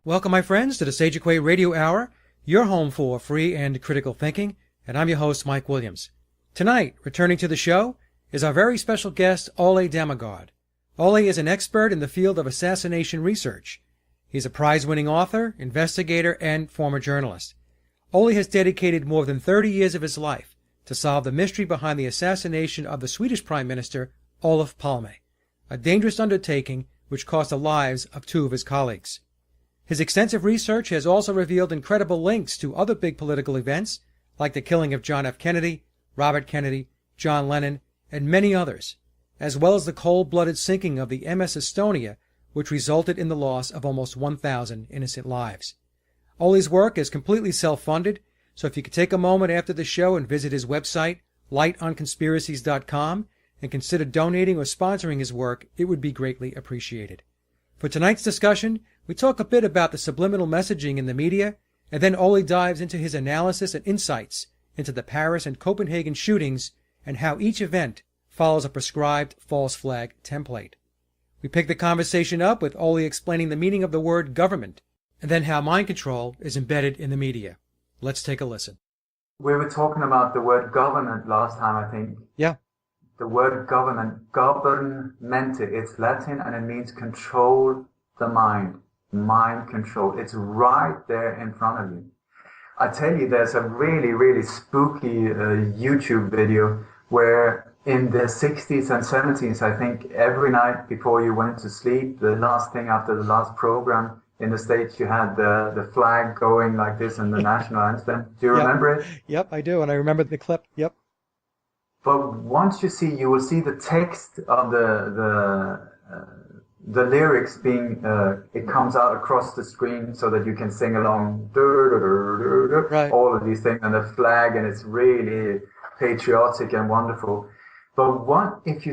Welcome, my friends, to the Sage Quay Radio Hour, your home for free and critical thinking, and I'm your host, Mike Williams. Tonight, returning to the show, is our very special guest, Ole Dammegård. Ole is an expert in the field of assassination research. He's a prize-winning author, investigator, and former journalist. Ole has dedicated more than 30 years of his life to solve the mystery behind the assassination of the Swedish Prime Minister, Olof Palme, a dangerous undertaking which cost the lives of two of his colleagues. His extensive research has also revealed incredible links to other big political events, like the killing of John F. Kennedy, Robert Kennedy, John Lennon, and many others, as well as the cold-blooded sinking of the MS Estonia, which resulted in the loss of almost 1,000 innocent lives. Ole's work is completely self-funded, so if you could take a moment after the show and visit his website, lightonconspiracies.com, and consider donating or sponsoring his work, it would be greatly appreciated. For tonight's discussion, we talk a bit about the subliminal messaging in the media, and then Ole dives into his analysis and insights into the Paris and Copenhagen shootings and how each event follows a prescribed false flag template. We pick the conversation up with Ole explaining the meaning of the word government, and then how mind control is embedded in the media. Let's take a listen. We were talking about the word government last time, I think. Yeah. The word government, governmente, it's Latin and it means control the mind, mind control. It's right there in front of you. I tell you, there's a really, really spooky YouTube video where in the 60s and 70s, I think every night before you went to sleep, the last thing after the last program in the States, you had the flag going like this and the national anthem. Do you remember it? Yep, I do, and I remember the clip. Yep. But once you will see the text of the lyrics being, it comes out across the screen so that you can sing along, right. All of these things, and the flag, and it's really patriotic and wonderful. But what if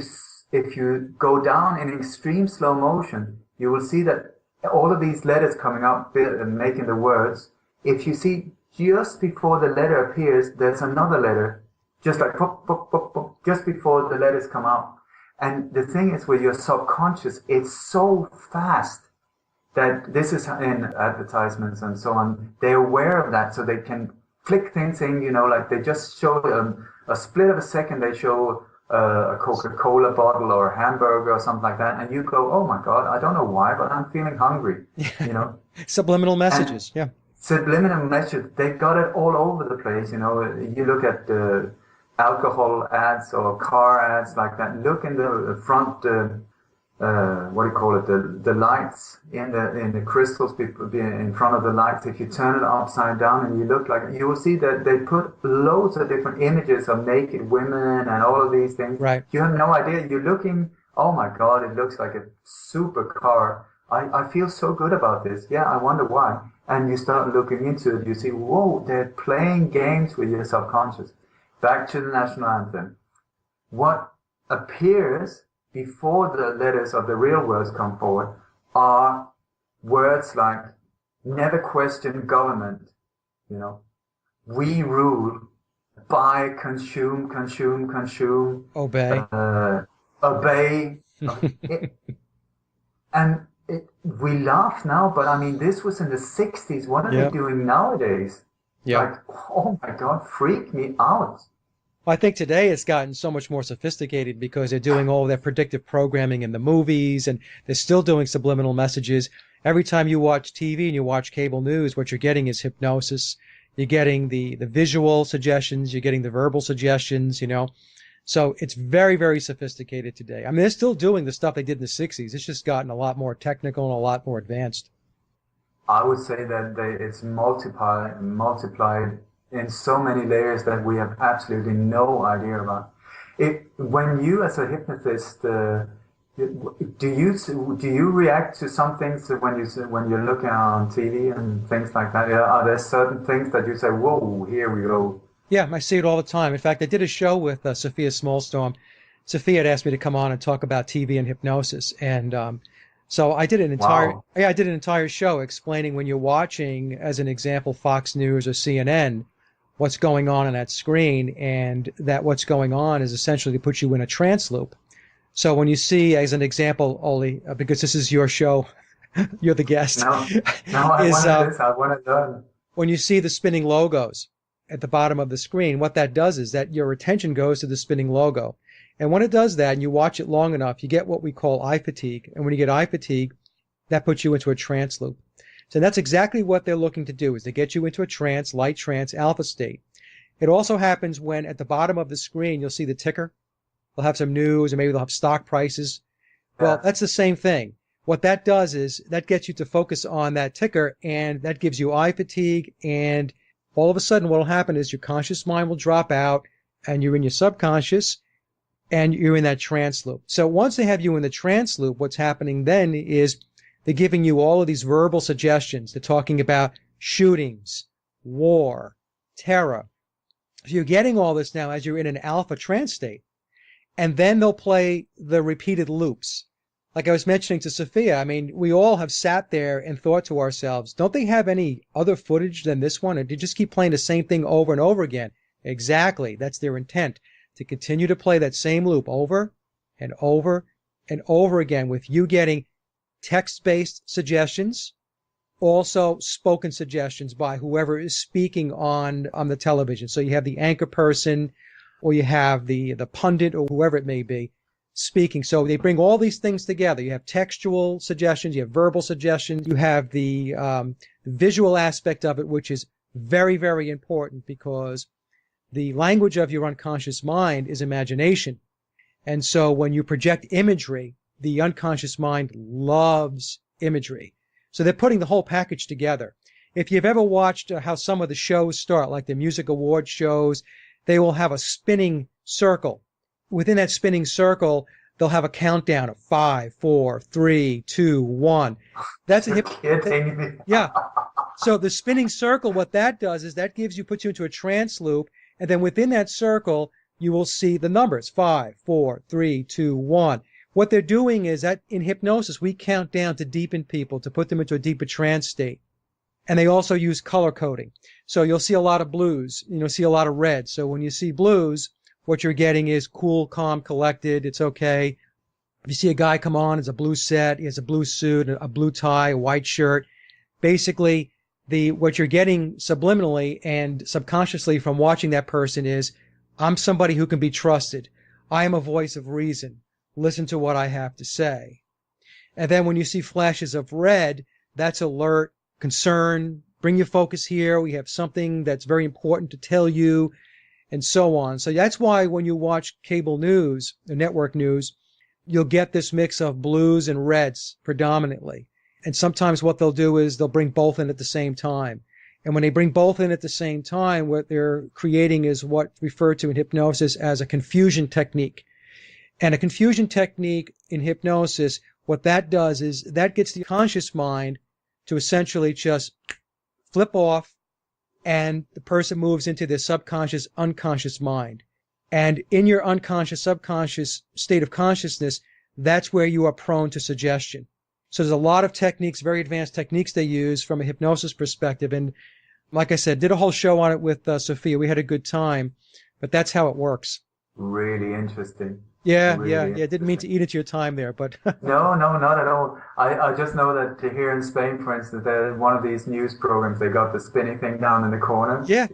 you go down in extreme slow motion, you will see that all of these letters coming up and making the words. If you see just before the letter appears, there's another letter. Just like pop, pop, pop, pop, just before the letters come out. And the thing is with your subconscious, it's so fast that this is in advertisements and so on. They're aware of that, so they can flick things in, like they just show a split of a second, they show a Coca-Cola bottle or a hamburger or something like that. And you go, oh my God, I don't know why, but I'm feeling hungry, Subliminal messages, and Subliminal messages, they've got it all over the place, You look at alcohol ads or car ads like that. Look in the front, the lights in the crystals in front of the lights. If you turn it upside down and you look you will see that they put loads of different images of naked women and all of these things. Right. You have no idea. You're looking, oh my God, it looks like a super car. I feel so good about this. Yeah, I wonder why. And you start looking into it. You see, whoa, they're playing games with your subconscious. Back to the national anthem. What appears before the letters of the real words come forward are words like never question government, we rule, buy, consume, obey. Obey. We laugh now, but I mean, this was in the 60s. What are they doing nowadays? Yeah. Like, oh my God, freak me out. I think today it's gotten so much more sophisticated because they're doing all their predictive programming in the movies, and they're still doing subliminal messages. Every time you watch TV and you watch cable news, what you're getting is hypnosis. You're getting the visual suggestions. You're getting the verbal suggestions, So it's very, very sophisticated today. I mean, they're still doing the stuff they did in the 60s. It's just gotten a lot more technical and a lot more advanced. I would say that it's multiplied in so many layers that we have absolutely no idea about. When you, as a hypnotist, do you react to some things when you're looking on TV and things like that? Are there certain things that you say, "Whoa, here we go"? Yeah, I see it all the time. In fact, I did a show with Sophia Smallstorm. Sophia had asked me to come on and talk about TV and hypnosis, and so I did an entire show explaining when you're watching, as an example, Fox News or CNN, what's going on that screen, and that what's going on is essentially to put you in a trance loop. So when you see, as an example, Ole, because this is your show, You're the guest. No, no, I Is want to listen. I want to learn. when you see the spinning logos at the bottom of the screen, what that does is that your attention goes to the spinning logo. And when it does that and you watch it long enough, you get what we call eye fatigue. And when you get eye fatigue, that puts you into a trance loop. So that's exactly what they're looking to do, is to get you into a trance, light trance, alpha state. It also happens when at the bottom of the screen, you'll see the ticker. They'll have some news, or maybe they'll have stock prices. Well, that's the same thing. What that does is that gets you to focus on that ticker, and that gives you eye fatigue. And all of a sudden, what will happen is your conscious mind will drop out, and you're in your subconscious, and you're in that trance loop. So once they have you in the trance loop, what's happening then is they're giving you all of these verbal suggestions. They're talking about shootings, war, terror. So you're getting all this now as you're in an alpha trance state. And then they'll play the repeated loops. Like I was mentioning to Sophia, I mean, we all have sat there and thought to ourselves, don't they have any other footage than this one? Or do you just keep playing the same thing over and over again? Exactly. That's their intent, to continue to play that same loop over and over and over again, with you getting text-based suggestions, also spoken suggestions by whoever is speaking on the television. So you have the anchor person, or you have the pundit, or whoever it may be, speaking. So they bring all these things together. You have textual suggestions, you have verbal suggestions, you have the visual aspect of it, which is very, very important, because the language of your unconscious mind is imagination. And so when you project imagery, the unconscious mind loves imagery. So they're putting the whole package together. If you've ever watched how some of the shows start, like the music award shows, they will have a spinning circle. Within that spinning circle, they'll have a countdown of 5, 4, 3, 2, 1. That's a kidding me. Yeah. So the spinning circle, what that does is that puts you into a trance loop, and then within that circle, you will see the numbers 5, 4, 3, 2, 1. What they're doing is that in hypnosis, we count down to deepen people, to put them into a deeper trance state. And they also use color coding. So you'll see a lot of blues, see a lot of red. So when you see blues, what you're getting is cool, calm, collected. It's okay. If you see a guy come on, it's a blue set, he has a blue suit, a blue tie, a white shirt. Basically, what you're getting subliminally and subconsciously from watching that person is, I'm somebody who can be trusted. I am a voice of reason. Listen to what I have to say. And then when you see flashes of red, that's alert, concern, bring your focus here. We have something that's very important to tell you, and so on. So that's why when you watch cable news, the network news, you'll get this mix of blues and reds predominantly. And sometimes what they'll do is they'll bring both in at the same time. And when they bring both in at the same time, what they're creating is what's referred to in hypnosis as a confusion technique. And a confusion technique in hypnosis, what that does is that gets the conscious mind to essentially just flip off, and the person moves into their subconscious, unconscious mind. And in your unconscious, subconscious state of consciousness, that's where you are prone to suggestion. So there's a lot of techniques, very advanced techniques they use from a hypnosis perspective. And like I said, did a whole show on it with Sophia. We had a good time, but that's how it works. Really interesting. Yeah. Really Didn't mean to eat into your time there, but No, not at all. I just know that here in Spain, for instance, there's one of these news programs, they got the spinning thing down in the corner. Yeah.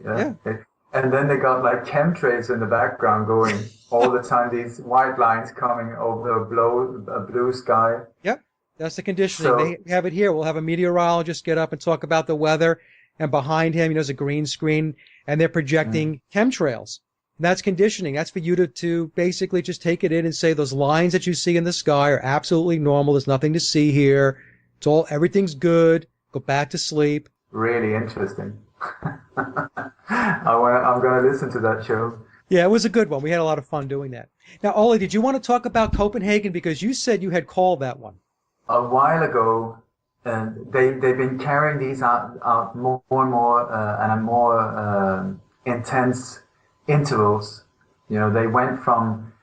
And then they got like chemtrails in the background going all the time, these white lines coming over a blue sky. Yep. That's the conditioning. They have it here. We'll have a meteorologist get up and talk about the weather, and behind him, there's a green screen, and they're projecting chemtrails. And that's conditioning. That's for you to basically just take it in and say those lines that you see in the sky are absolutely normal. There's nothing to see here. Everything's good. Go back to sleep. Really interesting. I'm going to listen to that show. Yeah, it was a good one. We had a lot of fun doing that. Now, Ole, did you want to talk about Copenhagen? Because you said you had called that one. A while ago, they've been carrying these out more and more and at more intense intervals. They went from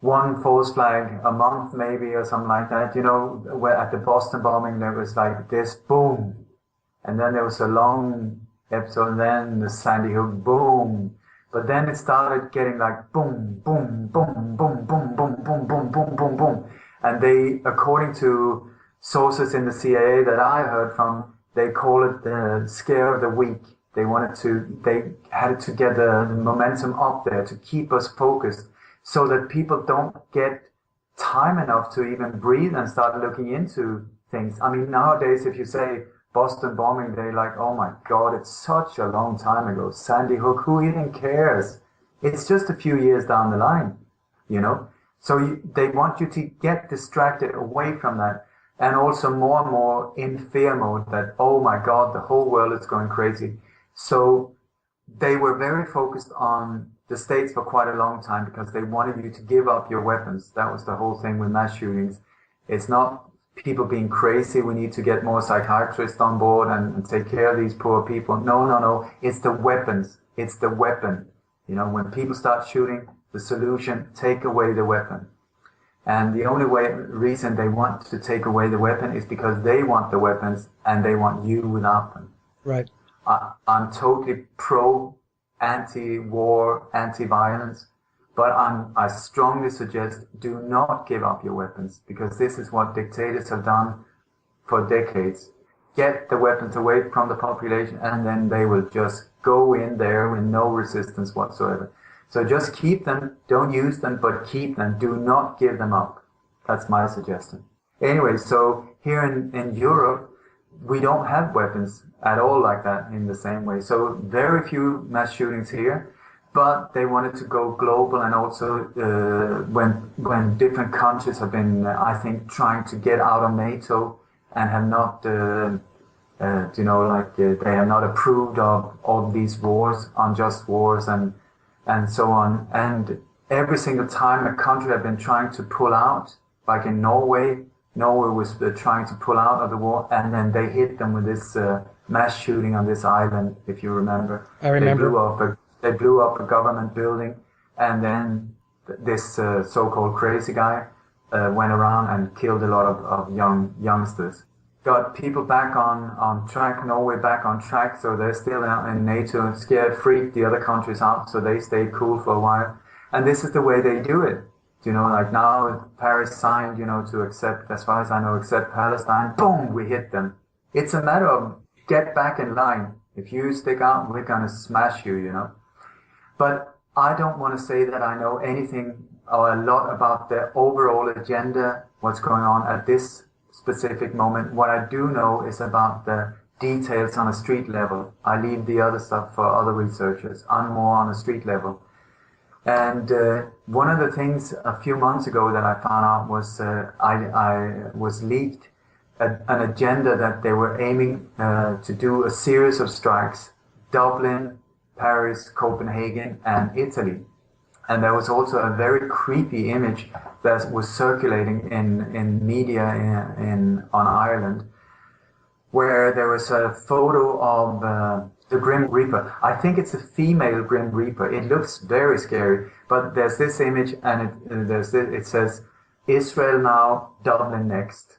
one false flag a month maybe or something like that. Where at the Boston bombing there was like this boom, and then there was a long episode, and then the Sandy Hook boom. But then it started getting like boom, boom, boom, boom, boom, boom, boom, boom, boom, boom, boom. And they, according to sources in the CIA that I heard from, they call it the scare of the week. They had to get the momentum up there to keep us focused so that people don't get time enough to even breathe and start looking into things. I mean, nowadays, if you say Boston bombing, they're like, oh my God, it's such a long time ago. Sandy Hook, who even cares? It's just a few years down the line, you know? So they want you to get distracted away from that. And also more and more in fear mode that, oh my God, the whole world is going crazy. So they were very focused on the States for quite a long time because they wanted you to give up your weapons. That was the whole thing with mass shootings. It's not people being crazy. We need to get more psychiatrists on board and take care of these poor people. No. It's the weapons. It's the weapon. You know, when people start shooting, the solution, take away the weapon. And the only reason they want to take away the weapon is because they want the weapons and they want you without them. Right. I'm totally pro anti-war, anti-violence, but I strongly suggest do not give up your weapons, because this is what dictators have done for decades. Get the weapons away from the population and then they will just go in there with no resistance whatsoever. So just keep them, don't use them, but keep them. Do not give them up. That's my suggestion. Anyway, so here in Europe, we don't have weapons at all like that in the same way. So very few mass shootings here, but they wanted to go global. And also when different countries have been, I think, trying to get out of NATO and have not, they have not approved of all these wars, unjust wars and so on. And every single time a country had been trying to pull out, like in Norway was trying to pull out of the war, and then they hit them with this mass shooting on this island, if you remember. I remember. They blew up a government building, and then this so-called crazy guy went around and killed a lot of youngsters. Got people back on track, Norway back on track, so they're still out in NATO, scared, freaked the other countries out, so they stayed cool for a while. And this is the way they do it. You know, like now Paris signed, to accept, as far as I know, accept Palestine. Boom, we hit them. It's a matter of get back in line. If you stick out, we're going to smash you, But I don't want to say that I know anything or a lot about the overall agenda, what's going on at this specific moment. What I do know is about the details on a street level. I leave the other stuff for other researchers. I'm more on a street level. And one of the things a few months ago that I found out was I was leaked an agenda that they were aiming to do a series of strikes: Dublin, Paris, Copenhagen, and Italy. And there was also a very creepy image that was circulating in media on Ireland, where there was a photo of the Grim Reaper. I think it's a female Grim Reaper. It looks very scary, but there's this image, and it says, Israel now, Dublin next.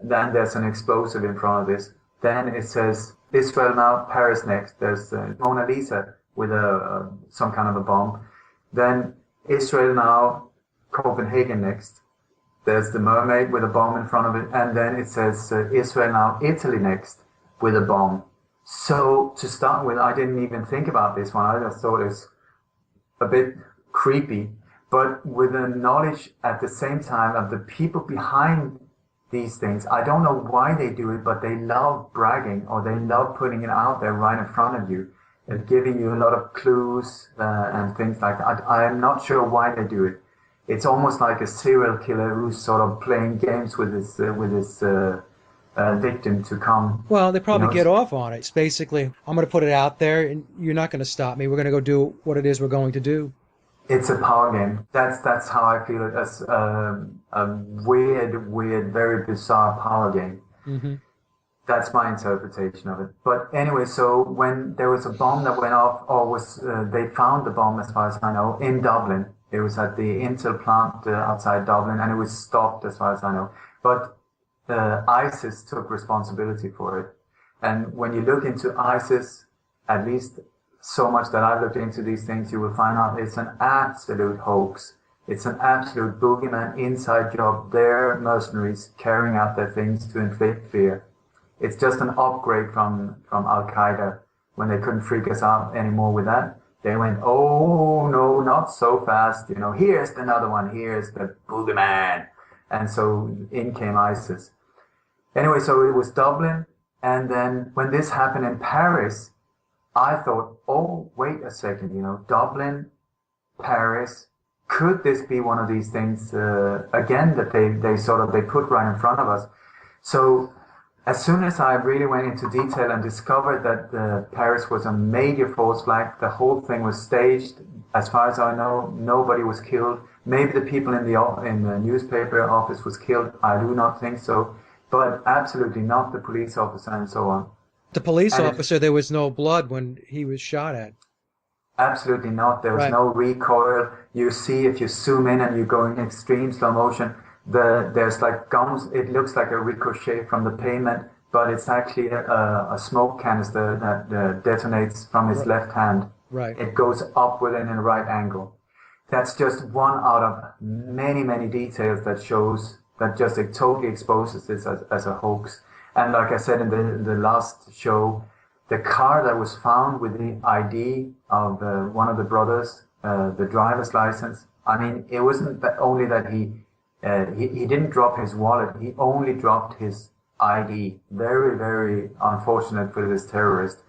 Then there's an explosive in front of this. Then it says, Israel now, Paris next. There's Mona Lisa with some kind of a bomb. Then Israel now, Copenhagen next. There's the mermaid with a bomb in front of it. And then it says Israel now, Italy next with a bomb. So to start with, I didn't even think about this one. I just thought it was a bit creepy. But with the knowledge at the same time of the people behind these things, I don't know why they do it, but they love bragging, or they love putting it out there right in front of you and giving you a lot of clues and things like that. I am not sure why they do it. It's almost like a serial killer who's sort of playing games with his victim to come. Well, they probably get off on it. It's basically, I'm going to put it out there, and you're not going to stop me. We're going to go do what it is we're going to do. It's a power game. That's how I feel it, as a weird, very bizarre power game. Mm-hmm. That's my interpretation of it. But anyway, so when there was a bomb that went off, or they found the bomb, as far as I know, in Dublin. It was at the Intel plant outside Dublin, and it was stopped, as far as I know. But ISIS took responsibility for it. And when you look into ISIS, at least so much that I've looked into these things, you will find out it's an absolute hoax. It's an absolute boogeyman inside job. They're mercenaries carrying out their things to inflict fear. It's just an upgrade from Al-Qaeda. When they couldn't freak us out anymore with that, they went, oh, no, not so fast. You know, here's another one. Here's the boogeyman. And so in came ISIS. Anyway, so it was Dublin. And then when this happened in Paris, I thought, oh, wait a second, you know, Dublin, Paris, could this be one of these things again that they put right in front of us? So as soon as I really went into detail and discovered that Paris was a major false flag, the whole thing was staged. As far as I know, nobody was killed. Maybe the people in the newspaper office was killed. I do not think so, but absolutely not the police officer and so on. The police officer, there was no blood when he was shot at. Absolutely not. There was no recoil. You see, if you zoom in and you go in extreme slow motion, there's like gums. It looks like a ricochet from the pavement, but it's actually a smoke canister that detonates from his left hand. Right. It goes upward and in a right angle. That's just one out of many, many details that shows that just it totally exposes this as a hoax. And like I said in the last show, the car that was found with the ID of one of the brothers, the driver's license, I mean, it wasn't only that he didn't drop his wallet, he only dropped his ID. Very, very unfortunate for this terrorist.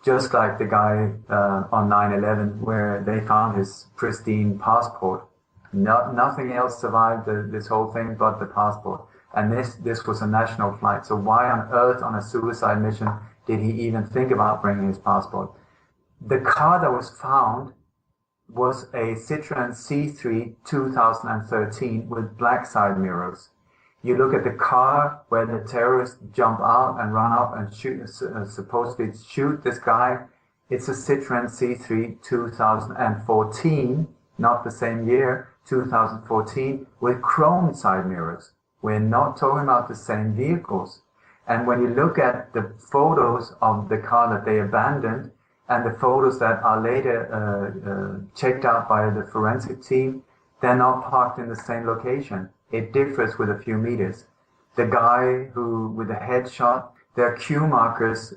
Just like the guy on 9/11 where they found his pristine passport. Nothing else survived this whole thing but the passport. And this was a national flight. So why on earth on a suicide mission did he even think about bringing his passport? The car that was found was a Citroen C3 2013 with black side mirrors. You look at the car where the terrorists jump out and run up and supposedly shoot this guy. It's a Citroen C3 2014, not the same year, 2014, with chrome side mirrors. We're not talking about the same vehicles. And when you look at the photos of the car that they abandoned and the photos that are later checked out by the forensic team, they're not parked in the same location. It differs with a few meters. The guy with the headshot, there are queue markers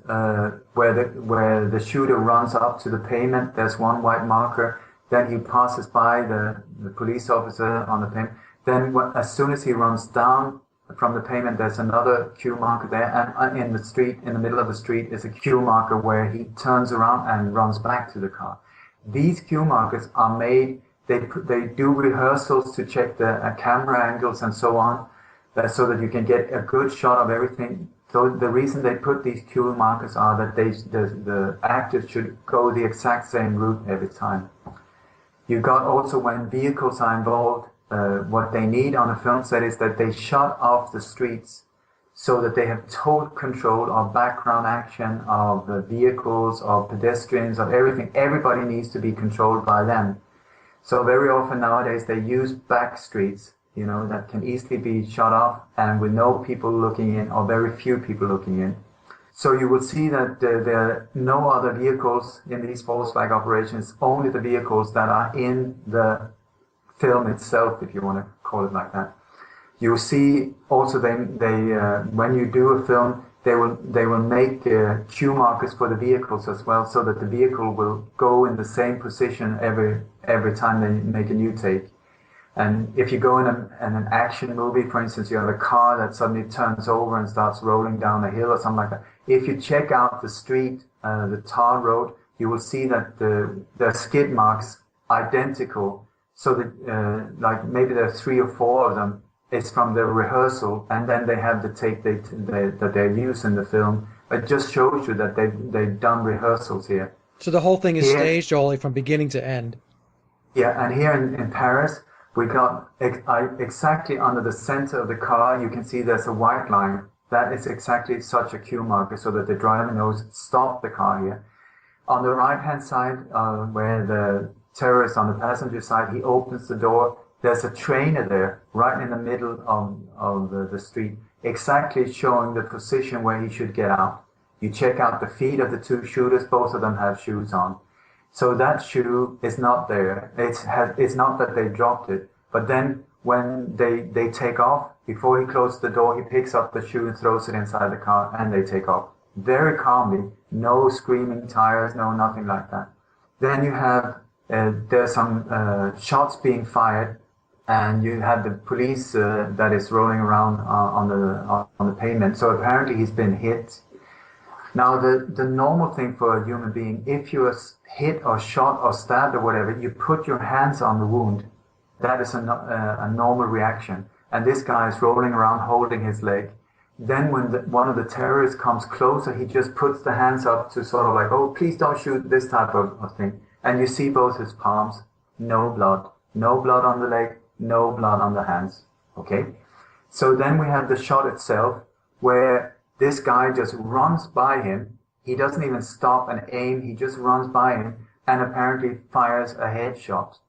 where the shooter runs up to the pavement. There's one white marker. Then he passes by the police officer on the pavement. Then as soon as he runs down from the pavement, there's another queue marker there. And in the street, in the middle of the street, is a queue marker where he turns around and runs back to the car. These queue markers are made, they do rehearsals to check the camera angles and so on, so that you can get a good shot of everything. So the reason they put these queue markers are that the actors should go the exact same route every time. You got also when vehicles are involved, what they need on a film set is that they shut off the streets so that they have total control of background action, of the vehicles, of pedestrians, of everything. Everybody needs to be controlled by them. So very often nowadays they use back streets, you know, that can easily be shut off and with no people looking in or very few people looking in. So you will see that there are no other vehicles in these false flag operations, only the vehicles that are in the film itself, if you want to call it like that. You see also they when you do a film, they will make queue markers for the vehicles as well, so that the vehicle will go in the same position every time they make a new take. And if you go in an action movie, for instance, you have a car that suddenly turns over and starts rolling down a hill or something like that. If you check out the street, the tar road, you will see that the skid marks identical. So that like maybe there are 3 or 4 of them. It's from the rehearsal, and then they have the take that they use in the film. It just shows you that they've done rehearsals here. So the whole thing is staged, Ollie, from beginning to end. Yeah, and here in Paris, we got exactly under the center of the car, you can see there's a white line. That is exactly such a queue marker, so that the driver knows, stop the car here. On the right-hand side, where the terrorist on the passenger side, he opens the door. There's a trainer there, right in the middle of the street, exactly showing the position where he should get out. You check out the feet of the 2 shooters, both of them have shoes on. So that shoe is not there. It's not that they dropped it, But then when they take off, before he closes the door, he picks up the shoe and throws it inside the car, and they take off. Very calmly, no screaming tires, no nothing like that. Then you have, there's some shots being fired, and you have the police that is rolling around on the pavement. So apparently he's been hit. Now the normal thing for a human being, if you are hit or shot or stabbed or whatever, you put your hands on the wound. That is a normal reaction. And this guy is rolling around holding his leg. Then when one of the terrorists comes closer, he just puts the hands up to sort of like, oh, please don't shoot, this type of thing. And you see both his palms, no blood. No blood on the leg, no blood on the hands. Okay? So then we have the shot itself, where this guy just runs by him. He doesn't even stop and aim. He just runs by him and apparently fires a headshot.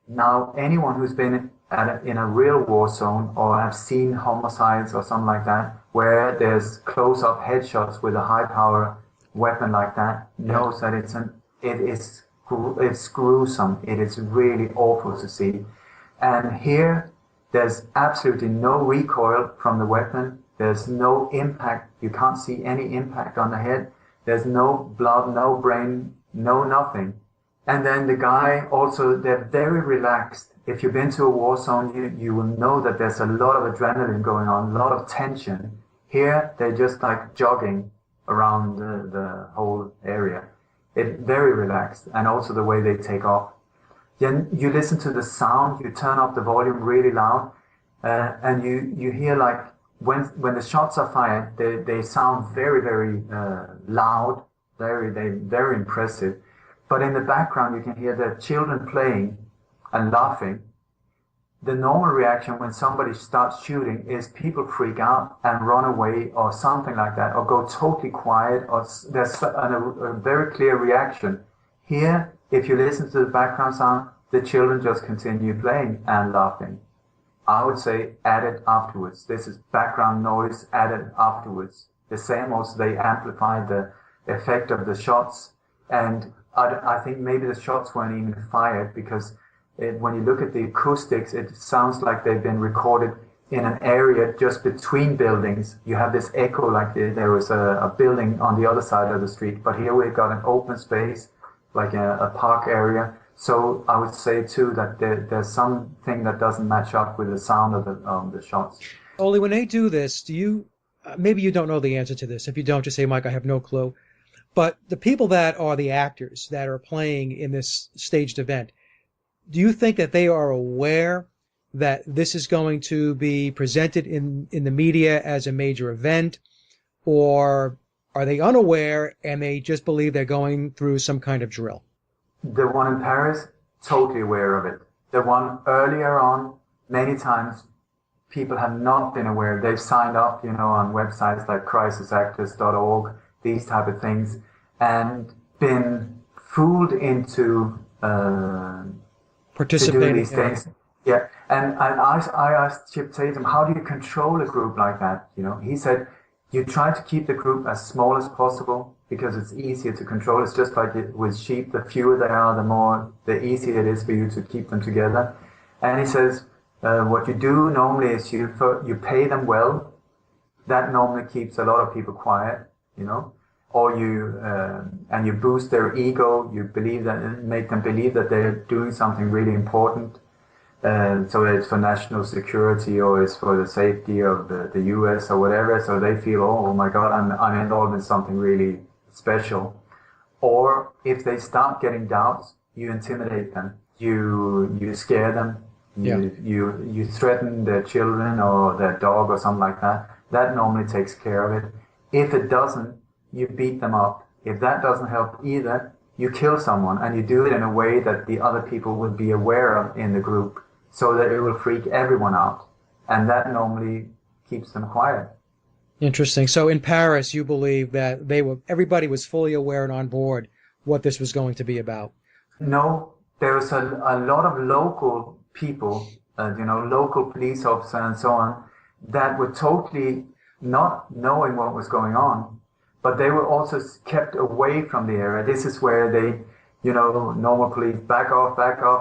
Now, anyone who's been in a real war zone or have seen homicides or something like that, where there's close-up headshots with a high-power weapon like that, knows that it's gruesome. It is really awful to see. And here, there's absolutely no recoil from the weapon. There's no impact. You can't see any impact on the head. There's no blood, no brain, no nothing. And then the guy also, they're very relaxed. If you've been to a war zone, you will know that there's a lot of adrenaline going on, a lot of tension. Here, they're just like jogging around the whole area. It's very relaxed, and also the way they take off. Then you listen to the sound, you turn up the volume really loud, and you hear like, when the shots are fired, they sound very, very loud, very impressive. But in the background, you can hear the children playing and laughing. The normal reaction when somebody starts shooting is people freak out and run away or something like that, or go totally quiet, or there's a very clear reaction. Here, if you listen to the background sound, the children just continue playing and laughing. I would say added afterwards. This is background noise added afterwards. The same also, they amplify the effect of the shots. And I think maybe the shots weren't even fired, because when you look at the acoustics, it sounds like they've been recorded in an area just between buildings. You have this echo like there was a building on the other side of the street. But here we've got an open space, like a park area. So I would say too that there's something that doesn't match up with the sound of the shots. Ole, when they do this, do you, maybe you don't know the answer to this. If you don't, just say, Mike, I have no clue. But the people that are the actors that are playing in this staged event, do you think that they are aware that this is going to be presented in the media as a major event? Or are they unaware and they just believe they're going through some kind of drill? The one in Paris, totally aware of it. The one earlier on, many times, people have not been aware. They've signed up, on websites like crisisactors.org, these type of things, and been fooled into participating to do these things. Yeah, and I asked Chip Tatum, how do you control a group like that? He said, you try to keep the group as small as possible, because it's easier to control. It's just like with sheep, the fewer they are, the easier it is for you to keep them together. And he says, what you do normally is you pay them well. That normally keeps a lot of people quiet, or you boost their ego. You make them believe that they're doing something really important. So it's for national security, or it's for the safety of the US or whatever. So they feel, oh my God, I'm involved in something really special. Or if they start getting doubts, you intimidate them, you scare them, you threaten their children or their dog or something like that. That normally takes care of it. If it doesn't, you beat them up. If that doesn't help either, you kill someone, and you do it in a way that the other people will be aware of in the group, so that it will freak everyone out. And that normally keeps them quiet. Interesting. So in Paris, you believe that everybody was fully aware and on board what this was going to be about? No, there was a lot of local people, local police officers and so on, that were totally not knowing what was going on, but they were also kept away from the area. This is where normal police, back off,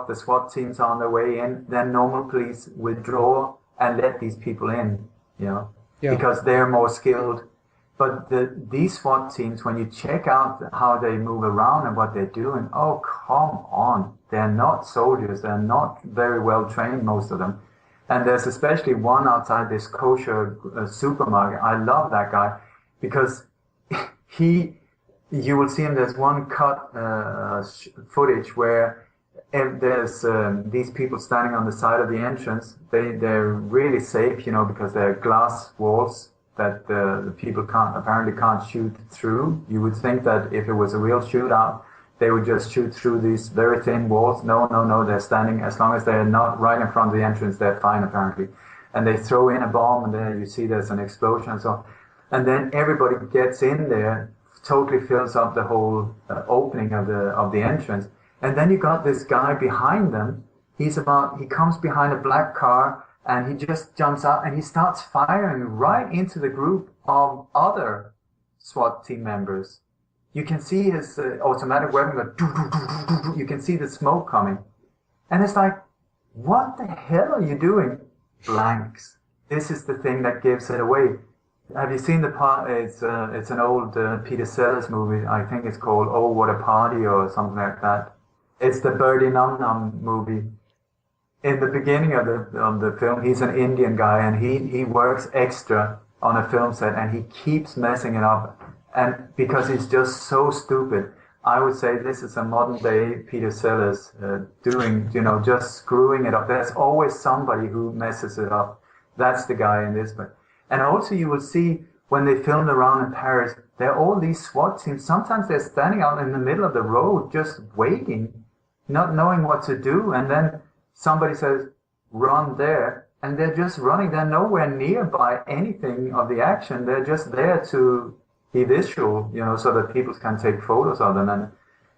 the SWAT team's on their way in, then normal police withdraw and let these people in, Yeah. because they're more skilled. But these SWAT teams, when you check out how they move around and what they're doing, oh, come on. They're not soldiers. They're not very well trained, most of them. And there's especially one outside this kosher supermarket. I love that guy because you will see him. There's one cut footage where there's these people standing on the side of the entrance. They're really safe, because they're glass walls that the people apparently can't shoot through. You would think that if it was a real shootout, they would just shoot through these very thin walls. No, they're standing. As long as they're not right in front of the entrance, they're fine, apparently. And they throw in a bomb, and then you see there's an explosion and so on. And then everybody gets in there, totally fills up the whole opening of the entrance. And then you got this guy behind them. He comes behind a black car, and he just jumps out and he starts firing right into the group of other SWAT team members. You can see his automatic weapon go doo, doo, doo, doo, doo. You can see the smoke coming. And it's like, what the hell are you doing? Blanks. This is the thing that gives it away. Have you seen the part? It's an old Peter Sellers movie. I think it's called Oh, What a Party or something like that. It's the Birdie Num Num movie. In the beginning of the film, he's an Indian guy, and he works extra on a film set, and he keeps messing it up, and because he's just so stupid. I would say this is a modern day Peter Sellers doing, just screwing it up. There's always somebody who messes it up. That's the guy in this. And also you will see when they filmed around in Paris, there are all these SWAT teams. Sometimes they're standing out in the middle of the road just waiting, not knowing what to do, and then somebody says, run there, and they're just running. They're nowhere nearby anything of the action. They're just there to be visual, so that people can take photos of them. And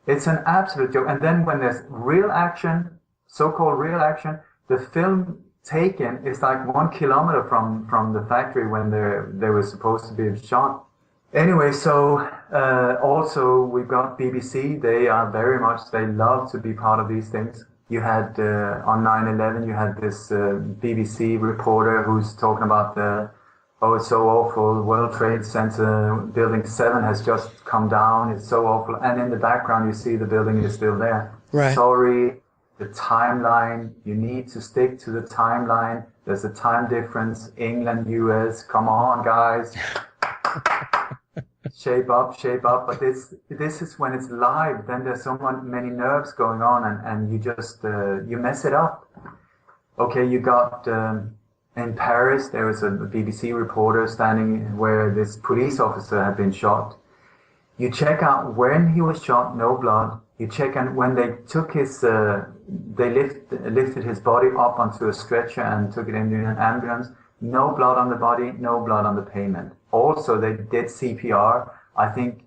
it's an absolute joke. And then when there's real action, so-called real action, the film taken is like 1 kilometer from the factory when they were supposed to be shot. Anyway, so also we've got BBC. They love to be part of these things. You had on 9/11, you had this BBC reporter who's talking about it's so awful. World Trade Center Building 7 has just come down. It's so awful. And in the background, you see the building is still there. Right. Sorry, the timeline. You need to stick to the timeline. There's a time difference. England, US. Come on, guys. Shape up. But this is when it's live. Then there's so many nerves going on, and you just you mess it up. Okay, you got in Paris. There was a BBC reporter standing where this police officer had been shot. You check out when he was shot, no blood. You check on when they took his, they lifted his body up onto a stretcher and took it into an ambulance. No blood on the body, no blood on the pavement. Also, they did CPR. I think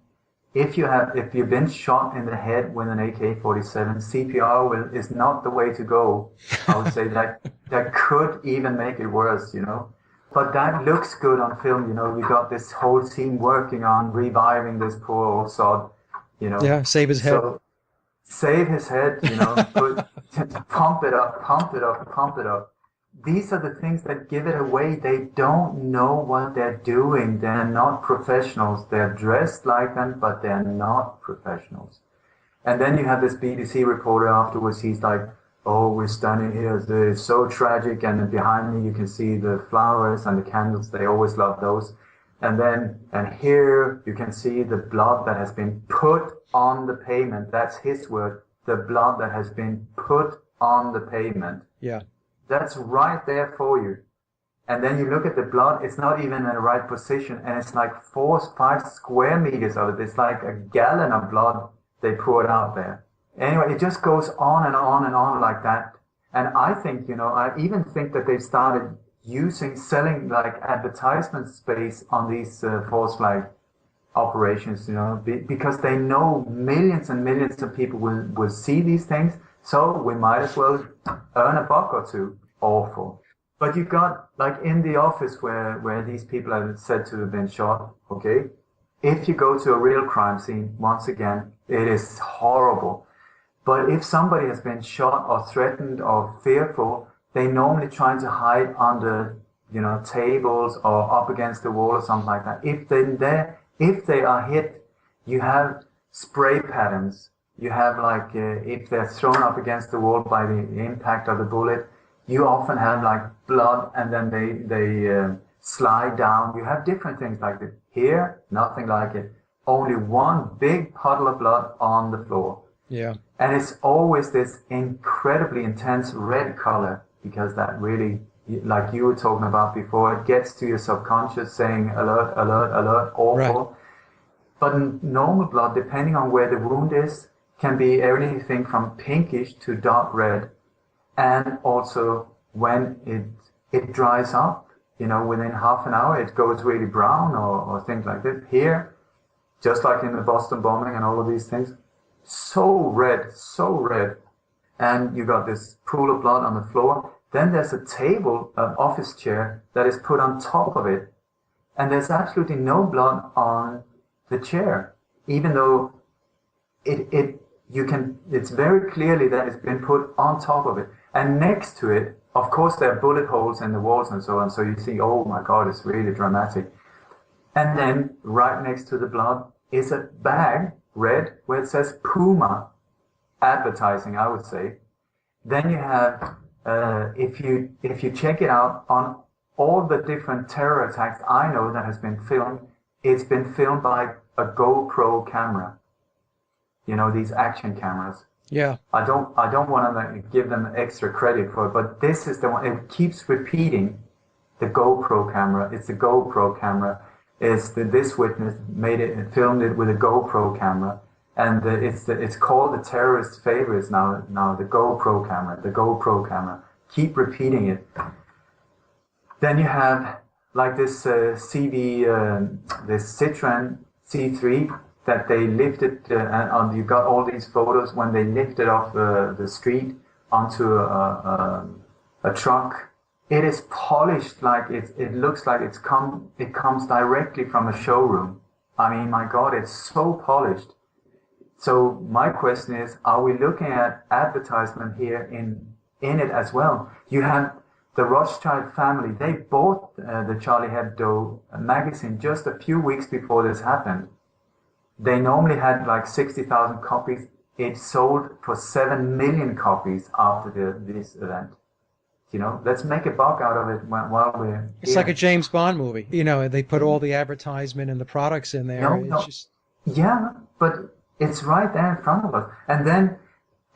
if you've been shot in the head with an AK-47, CPR is not the way to go. I would say that could even make it worse, But that looks good on film, We got this whole team working on reviving this poor old sod, Yeah, save his head. So, save his head, pump it up. These are the things that give it away. They don't know what they're doing. They're not professionals. They're dressed like them, but they're not professionals. And then you have this BBC reporter afterwards. He's like, oh, we're standing here. It's so tragic. And then behind me, you can see the flowers and the candles. They always love those. And here you can see the blood that has been put on the pavement. That's his word. The blood that has been put on the pavement. Yeah. That's right there for you. And then you look at the blood, it's not even in the right position, and it's like 4-5 square meters of it. It's like a gallon of blood they poured out there. Anyway, it just goes on and on and on like that. And I think, I even think that they've started selling like advertisement space on these false flag operations, because they know millions and millions of people will see these things. So we might as well earn a buck or two. Awful. But you got, like in the office where these people are said to have been shot, okay? If you go to a real crime scene, once again, it is horrible. But if somebody has been shot or threatened or fearful, they normally try to hide under, tables or up against the wall or something like that. If they are hit, you have spray patterns. You have if they're thrown up against the wall by the impact of the bullet, you often have like blood, and then they slide down. You have different things like that. Here, nothing like it. Only one big puddle of blood on the floor. Yeah. And it's always this incredibly intense red color, because that really, like you were talking about before, it gets to your subconscious saying alert, alert, alert, awful. Right. But normal blood, depending on where the wound is, can be anything from pinkish to dark red. And also when it dries up, within half an hour, it goes really brown or things like this. Here, just like in the Boston bombing and all of these things, so red. And you got this pool of blood on the floor. Then there's a table, an office chair, that is put on top of it. And there's absolutely no blood on the chair, even though it's very clearly that it's been put on top of it. And next to it, of course, there are bullet holes in the walls and so on. So you see, oh my God, it's really dramatic. And then right next to the blood is a bag, red, where it says Puma, advertising, I would say. Then you have, if you check it out, on all the different terror attacks I know that has been filmed, it's been filmed by a GoPro camera. These action cameras. Yeah. I don't want to give them extra credit for it, but this is the one. It keeps repeating the GoPro camera. It's the GoPro camera. This witness filmed it with a GoPro camera, and it's called the terrorist favorites now. Now the GoPro camera, the GoPro camera. Keep repeating it. Then you have like this this Citroen C3 that they lifted, and you got all these photos when they lifted off the street onto a truck. It is polished, like it looks like it comes directly from a showroom. I mean, my God, it's so polished. So my question is, are we looking at advertisement here in it as well? You have the Rothschild family. They bought the Charlie Hebdo magazine just a few weeks before this happened. They normally had like 60,000 copies. It sold for 7 million copies after this event. Let's make a buck out of it while we're here. It's like a James Bond movie. They put all the advertisement and the products in there. No. Yeah, but it's right there in front of us. And then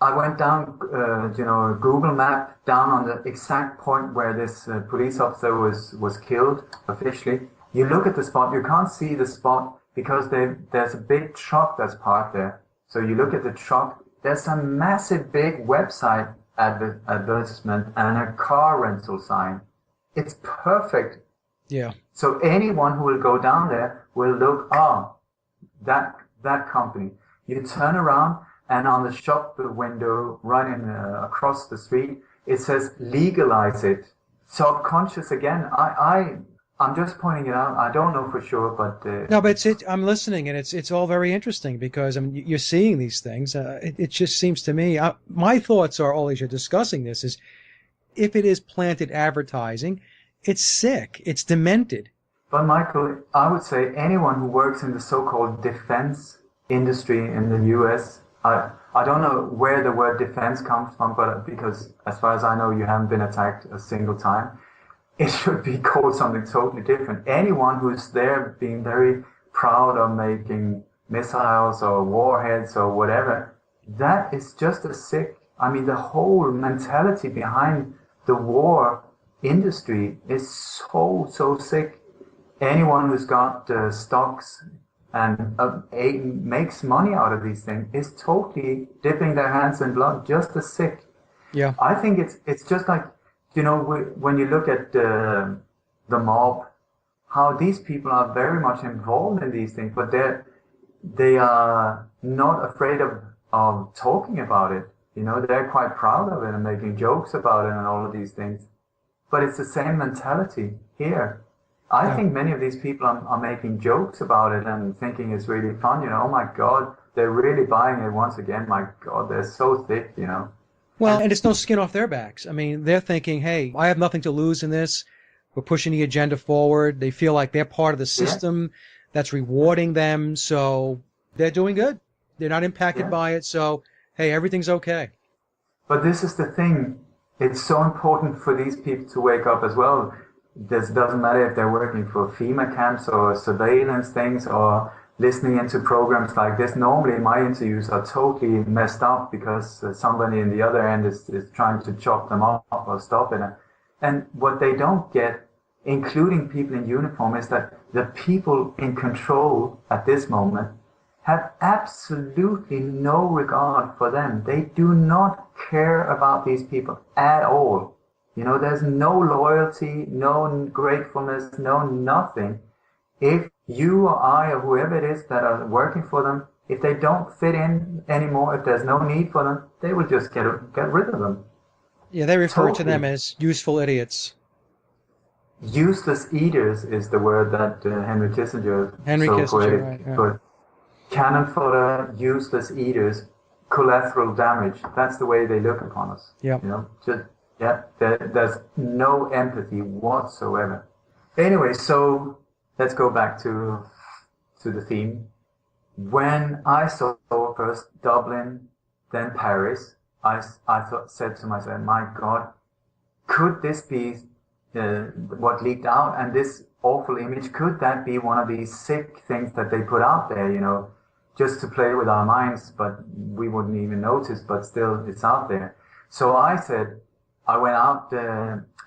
I went down, Google Map, down on the exact point where this police officer was killed officially. You look at the spot, you can't see the spot because there's a big truck that's parked there. So you look at the truck, there's a massive big website advertisement and a car rental sign. It's perfect. Yeah. So anyone who will go down there will look, that company. You turn around, and on the shop window running across the street, it says legalize it. Subconscious again. I'm just pointing it out. I don't know for sure, but no, but I'm listening, and it's all very interesting because you're seeing these things. It just seems to me. My thoughts are, all as you're discussing this, is if it is planted advertising, it's sick. It's demented. But Michael, I would say anyone who works in the so-called defense industry in the U.S. I don't know where the word defense comes from, but because as far as I know, you haven't been attacked a single time. It should be called something totally different. Anyone who's there being very proud of making missiles or warheads or whatever, that is just as sick. I mean, the whole mentality behind the war industry is so sick. Anyone who's got stocks and makes money out of these things is totally dipping their hands in blood, just as sick. Yeah. I think it's just like, when you look at the mob, how these people are very much involved in these things, but they are not afraid of talking about it. They're quite proud of it and making jokes about it and all of these things. But it's the same mentality here. I think many of these people are making jokes about it and thinking it's really fun. Oh my God, they're really buying it once again. My God, they're so thick, you know. Well, and it's no skin off their backs. I mean, they're thinking, hey, I have nothing to lose in this. We're pushing the agenda forward. They feel like they're part of the Yeah, system that's rewarding them. So they're doing good. They're not impacted yeah. by it. So, hey, everything's okay. But this is the thing. It's so important for these people to wake up as well. This doesn't matter if they're working for FEMA camps or surveillance things or listening into programs like this. Normally, my interviews are totally messed up because somebody in the other end is trying to chop them off or stop it. And what they don't get, including people in uniform, is that the people in control at this moment have absolutely no regard for them. They do not care about these people at all. You know, there's no loyalty, no gratefulness, no nothing. If you or I or whoever it is that are working for them, if they don't fit in anymore, if there's no need for them, they will just get rid of them. Yeah, they refer to them Totally. as useful idiots. Useless eaters is the word that Henry Kissinger Henry so Kissinger, right? poetic Yeah. put. Cannon fodder, useless eaters, collateral damage. That's the way they look upon us. Yep. You know, just yeah, there's no empathy whatsoever. Anyway, so let's go back to the theme. When I saw first Dublin, then Paris, said to myself, my God, could this be what leaked out? And this awful image, could that be one of these sick things that they put out there, you know, just to play with our minds, but we wouldn't even notice, but still it's out there. So I went out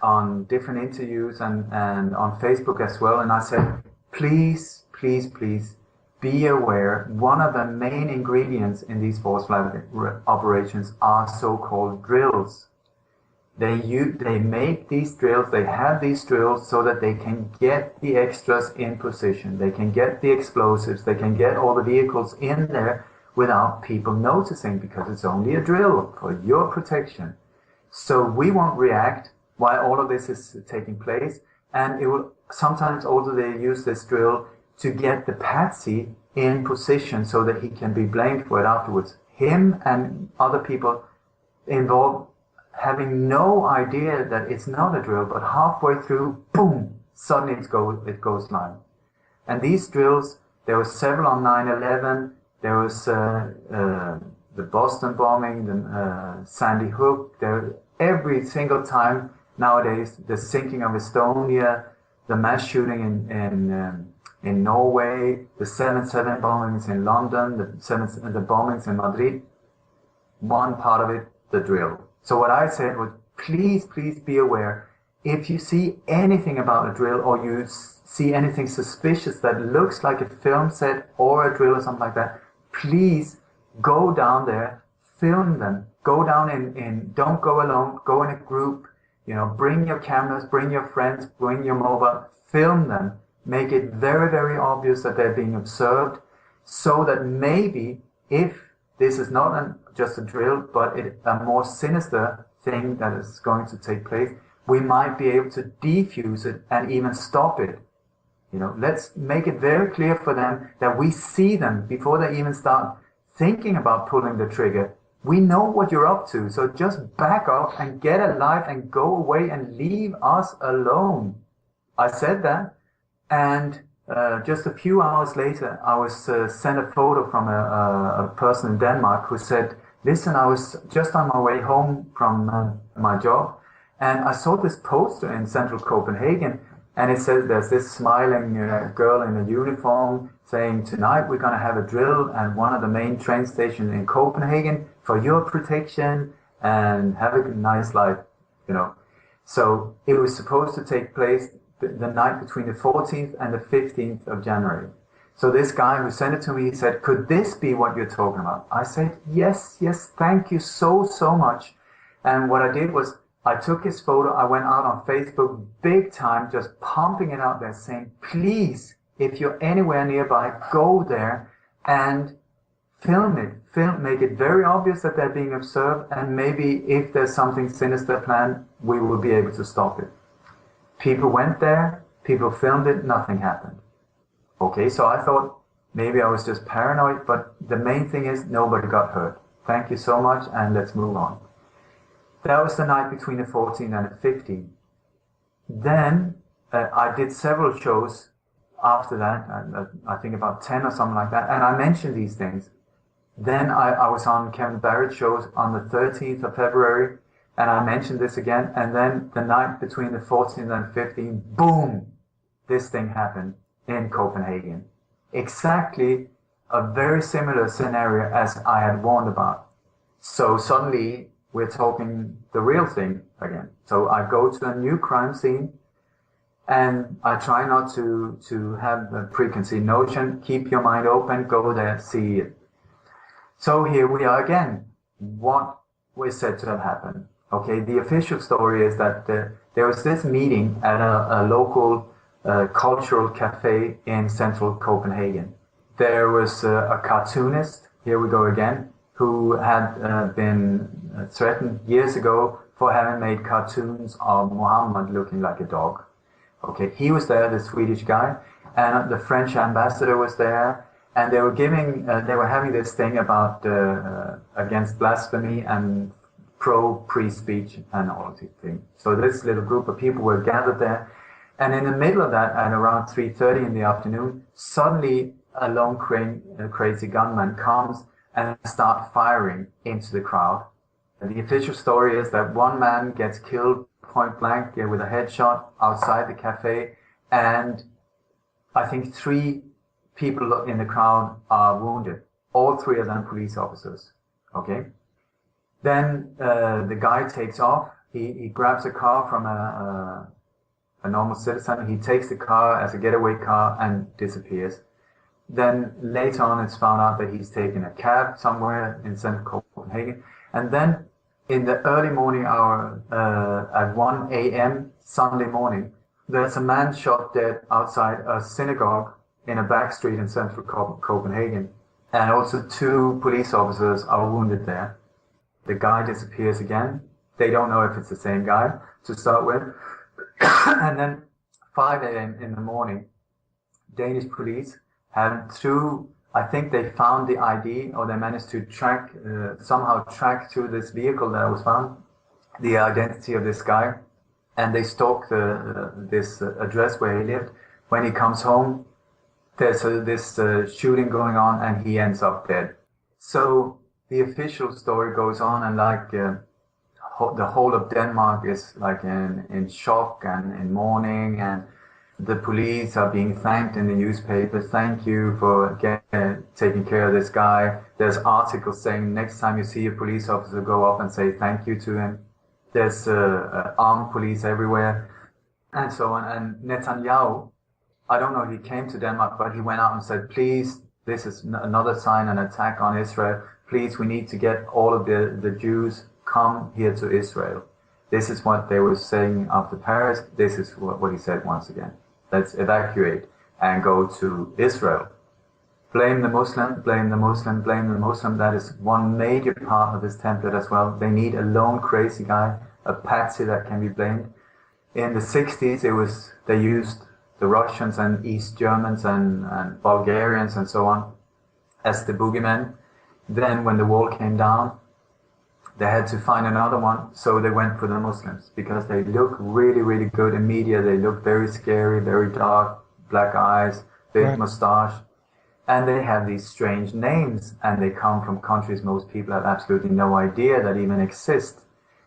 on different interviews and on Facebook as well, and I said, please, please, please be aware, one of the main ingredients in these force flight operations are so-called drills. They make these drills, they have these drills so that they can get the extras in position. They can get the explosives, they can get all the vehicles in there without people noticing, because it's only a drill for your protection. So we won't react while all of this is taking place. And it will sometimes also they use this drill to get the patsy in position so that he can be blamed for it afterwards. Him and other people involved having no idea that it's not a drill, but halfway through, boom, suddenly it goes live. And these drills, there were several on 9/11. There was the Boston bombing, the Sandy Hook. Every single time nowadays, the sinking of Estonia, the mass shooting in Norway, the 7/7 bombings in London, the bombings in Madrid. One part of it, the drill. So what I said was, please, please be aware. If you see anything about a drill, or you see anything suspicious that looks like a film set or a drill or something like that, please go down there, film them. Go down don't go alone, go in a group, you know, bring your cameras, bring your friends, bring your mobile, film them. Make it very, very obvious that they're being observed, so that maybe if this is not just a drill, but a more sinister thing that is going to take place, we might be able to defuse it and even stop it. You know, let's make it very clear for them that we see them before they even start thinking about pulling the trigger. We know what you're up to, so just back off and get a life and go away and leave us alone. I said that, and just a few hours later, I was sent a photo from a person in Denmark who said, listen, I was just on my way home from my job, and I saw this poster in central Copenhagen, and it says there's this smiling girl in a uniform saying, tonight we're going to have a drill at one of the main train stations in Copenhagen for your protection, and have a nice life, you know. So it was supposed to take place the night between the 14th and the 15th of January. So this guy who sent it to me, he said, could this be what you're talking about? I said, yes, thank you so much. And what I did was, I took his photo, I went out on Facebook big time, just pumping it out there, saying, please, if you're anywhere nearby, go there and film it. Make it very obvious that they're being observed, and maybe if there's something sinister planned, we will be able to stop it. People went there, people filmed it, nothing happened. Okay, so I thought, Maybe I was just paranoid, but the main thing is nobody got hurt. Thank you so much, and let's move on. That was the night between the 14th and the 15th. Then I did several shows after that, I think about 10 or something like that, and I mentioned these things. Then I was on Kevin Barrett's shows on the 13th of February, and I mentioned this again, and then the night between the 14th and 15th, boom, this thing happened in Copenhagen. Exactly a very similar scenario as I had warned about. So suddenly we're talking the real thing again. So I go to a new crime scene, and I try not to have a preconceived notion. Keep your mind open, go there, see it. So here we are again. What was said to have happened? Okay, the official story is that there was this meeting at a local cultural cafe in central Copenhagen. There was a cartoonist, here we go again, who had been threatened years ago for having made cartoons of Muhammad looking like a dog. Okay, he was there, the Swedish guy, and the French ambassador was there, and they were having this thing about against blasphemy and pro-free speech and all of these things. So this little group of people were gathered there, and in the middle of that, at around 3:30 in the afternoon, suddenly a lone crazy gunman comes and starts firing into the crowd. And the official story is that one man gets killed point blank with a headshot outside the cafe, and I think 3 people in the crowd are wounded. All 3 of them police officers. Okay. Then the guy takes off. He grabs a car from a normal citizen. He takes the car as a getaway car and disappears. Then later on, it's found out that he's taken a cab somewhere in central Copenhagen. And then in the early morning hour, at 1 a.m. Sunday morning, there's a man shot dead outside a synagogue in a back street in central Copenhagen. And also 2 police officers are wounded there. The guy disappears again. They don't know if it's the same guy to start with. And then 5 a.m. in the morning, Danish police I think they found the ID, or they managed to somehow track through this vehicle that was found, the identity of this guy, and they stalked this address where he lived. When he comes home, there's this shooting going on, and he ends up dead. So the official story goes on, and the whole of Denmark is like in shock and in mourning, and the police are being thanked in the newspapers. Thank you for taking care of this guy. There's articles saying next time you see a police officer, go up and say thank you to him. There's armed police everywhere, and so on. And Netanyahu, I don't know if he came to Denmark, but he went out and said, please, this is another sign, an attack on Israel. Please, we need to get all of the Jews come here to Israel. This is what they were saying after Paris. This is what he said once again. Let's evacuate and go to Israel. Blame the Muslim, blame the Muslim, blame the Muslim. That is one major part of this template as well. They need a lone crazy guy, a patsy that can be blamed. In the 60s, they used the Russians and East Germans and Bulgarians and so on as the boogeymen. Then when the wall came down, they had to find another one, so they went for the Muslims because they look really, really good in media. They look very scary, very dark, black eyes, big mustache, and they have these strange names, and they come from countries most people have absolutely no idea that even exist.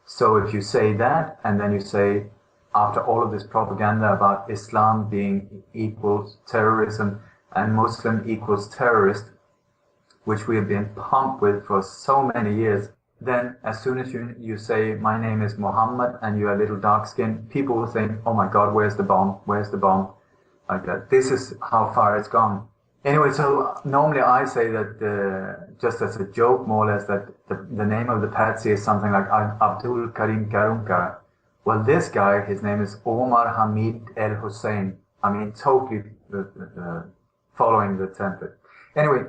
So if you say that, and then you say, after all of this propaganda about Islam being equals terrorism and Muslim equals terrorist, which we have been pumped with for so many years, then as soon as you say, my name is Muhammad and you are a little dark skinned, people will think, oh my God, where's the bomb? Where's the bomb? Like that. This is how far it's gone. Anyway, so normally I say that just as a joke, more or less, that the name of the patsy is something like Abdul Karim Karunkar. Well, this guy, his name is Omar Hamid El Hussein. I mean, totally following the template. Anyway,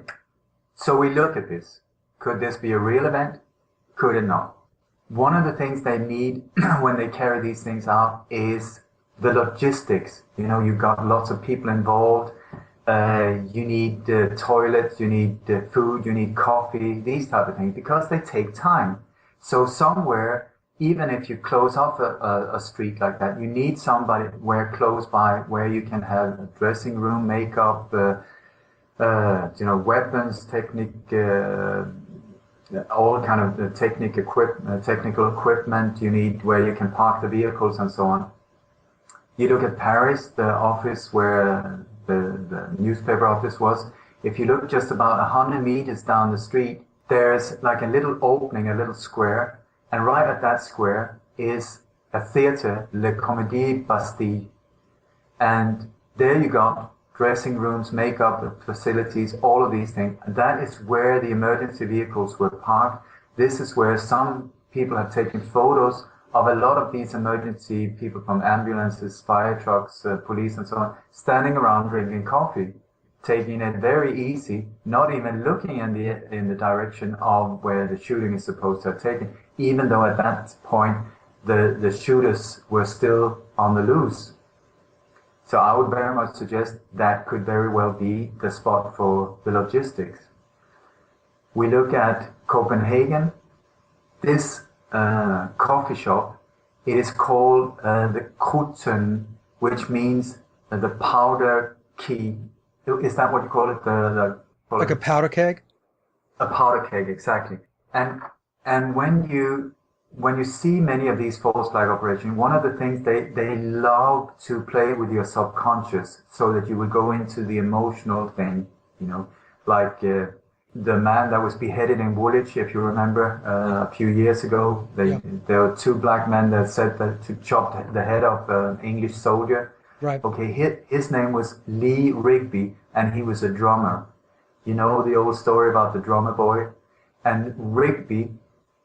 so we look at this. Could this be a real event? Could it not? One of the things they need when they carry these things out is the logistics. You know, you've got lots of people involved. You need toilets, you need food, you need coffee, these type of things, because they take time. So somewhere, even if you close off a street like that, you need somebody where close by where you can have a dressing room, makeup, weapons, technique, all kind of technical equipment you need where you can park the vehicles and so on. You look at Paris, the office where the newspaper office was. If you look just about 100 meters down the street, there's like a little opening, a little square, and right at that square is a theater, Le Comédie Bastille. And there you got dressing rooms, makeup facilities, all of these things. And that is where the emergency vehicles were parked. This is where some people have taken photos of a lot of these emergency people from ambulances, fire trucks, police and so on, standing around drinking coffee, taking it very easy, not even looking in the direction of where the shooting is supposed to have taken, even though at that point the shooters were still on the loose. So I would very much suggest that could very well be the spot for the logistics. We look at Copenhagen. This coffee shop, it is called the Krudten, which means the powder key. Is that what you call it? Like a powder keg? A powder keg, exactly. And when you see many of these false flag operations, one of the things they love to play with your subconscious so that you will go into the emotional thing, like the man that was beheaded in Woolwich, if you remember, a few years ago. There were two black men that said that to chop the head off an English soldier. Right. Okay, his name was Lee Rigby, and he was a drummer. You know the old story about the drummer boy? And Rigby,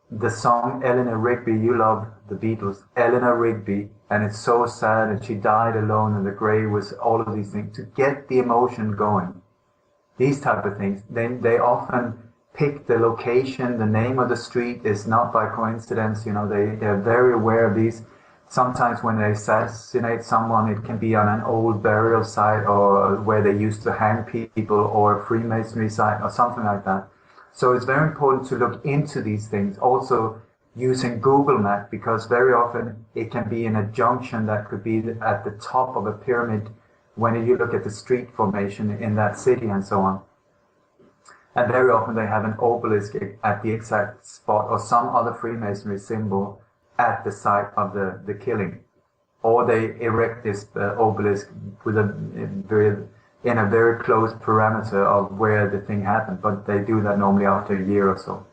the song Eleanor Rigby, you love the Beatles, Eleanor Rigby, and it's so sad, and she died alone in the grave, was all of these things, to get the emotion going. These type of things. Then they often pick the location, the name of the street is not by coincidence, they're very aware of these. Sometimes when they assassinate someone, it can be on an old burial site or where they used to hang people or a Freemasonry site or something like that. So it's very important to look into these things. Also using Google Map, because very often it can be in a junction that could be at the top of a pyramid when you look at the street formation in that city and so on. And very often they have an obelisk at the exact spot or some other Freemasonry symbol at the site of the killing. Or they erect this obelisk with in a very close parameter of where the thing happened, but they do that normally after a year or so.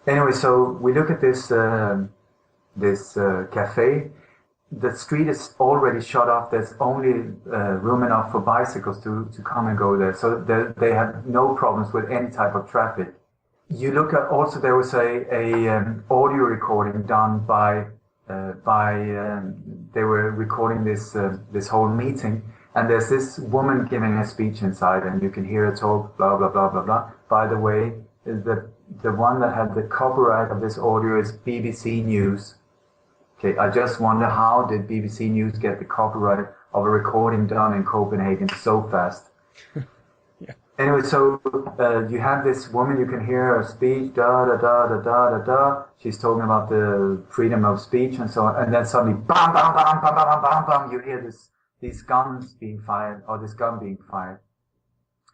Anyway, so we look at this cafe. The street is already shut off. There's only room enough for bicycles to come and go there. So they have no problems with any type of traffic. You look at also there was a audio recording done by they were recording this whole meeting, and there's this woman giving a speech inside, and you can hear her talk blah blah blah blah blah. By the way, the one that had the copyright of this audio is BBC News. Okay, I just wonder how did BBC News get the copyright of a recording done in Copenhagen so fast? Yeah. Anyway, so you have this woman, you can hear her speech, da da da da da da da. She's talking about the freedom of speech and so on, and then suddenly, bam, bam, bam, bam, bam, bam, bam, you hear these guns being fired, or this gun being fired.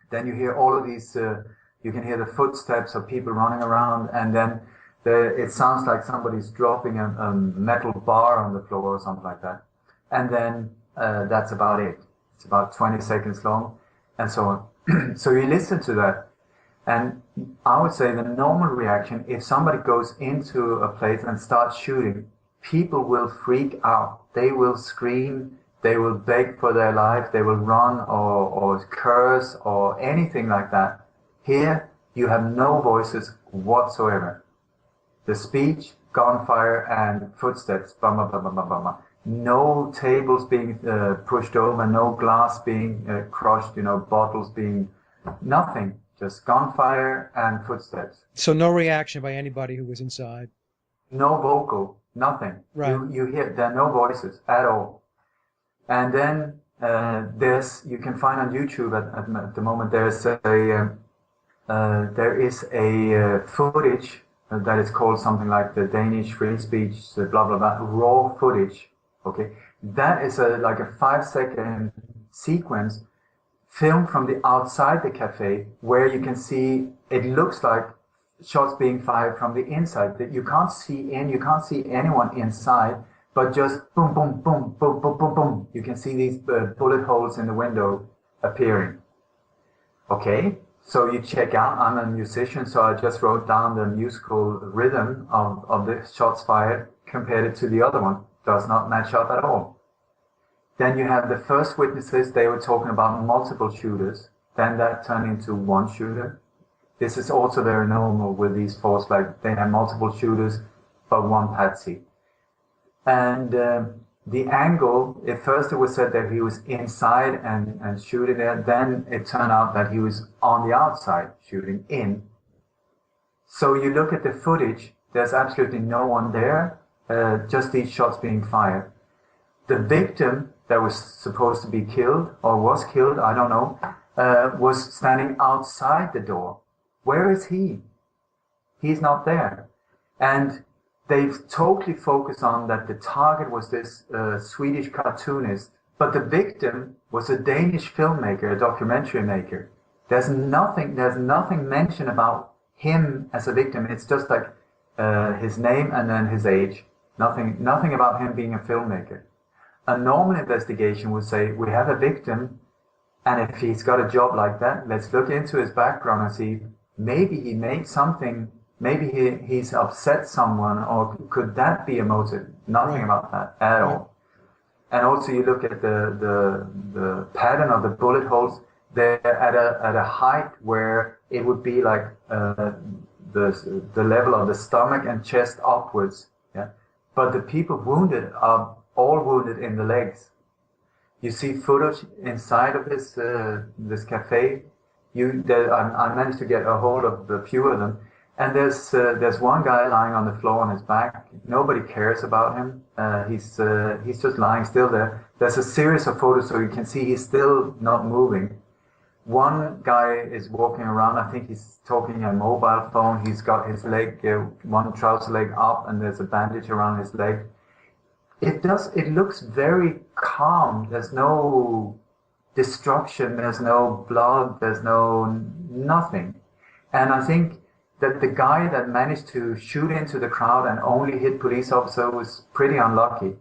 Then you hear all of these, you can hear the footsteps of people running around, and then it sounds like somebody's dropping a metal bar on the floor or something like that. And then that's about it. It's about 20 seconds long, and so on. So you listen to that, and I would say the normal reaction, if somebody goes into a place and starts shooting, people will freak out. They will scream, they will beg for their life, they will run or curse or anything like that. Here, you have no voices whatsoever. The speech, gunfire, and footsteps, bam, bam, bam, bam, bam, bam. No tables being pushed over, no glass being crushed, bottles being, nothing, just gunfire and footsteps. So no reaction by anybody who was inside? No vocal, nothing. Right. You hear, there are no voices at all. And then You can find on YouTube at the moment. There is a footage that is called something like the Danish free speech, blah blah blah, raw footage. Okay, that is like a 5-second sequence filmed from the outside the cafe, where you can see it looks like shots being fired from the inside. That you can't see anyone inside, but just boom, boom, boom, boom, boom, boom, boom. You can see these bullet holes in the window appearing. Okay, so you check out. I'm a musician, so I just wrote down the musical rhythm of the shots fired, compared it to the other one. Does not match up at all. Then you have the first witnesses. They were talking about multiple shooters. Then that turned into one shooter. This is also very normal with these force, like they have multiple shooters, but one patsy. And the angle, at first it was said that he was inside and shooting there. Then it turned out that he was on the outside shooting in. So you look at the footage, there's absolutely no one there, just these shots being fired. The victim that was supposed to be killed, or was killed, I don't know, was standing outside the door. Where is he? He's not there. And they've totally focused on that the target was this Swedish cartoonist, but the victim was a Danish filmmaker, a documentary maker. There's nothing mentioned about him as a victim. It's just like his name and then his age. Nothing about him being a filmmaker. A normal investigation would say, we have a victim, and if he's got a job like that, let's look into his background and see, maybe he made something, maybe he's upset someone, or could that be a motive? Nothing about that at all. And also you look at the pattern of the bullet holes. They're at a height where it would be like the level of the stomach and chest upwards. Yeah, but the people wounded are all wounded in the legs. You see footage inside of this cafe. I managed to get a hold of a few of them, and there's one guy lying on the floor on his back. Nobody cares about him. He's just lying still there. There's a series of photos, so you can see he's still not moving. One guy is walking around. I think he's talking on a mobile phone. He's got his leg, one trouser leg up, and there's a bandage around his leg. It looks very calm. There's no destruction, there's no blood, there's nothing. And I think that the guy that managed to shoot into the crowd and only hit police officer was pretty unlucky.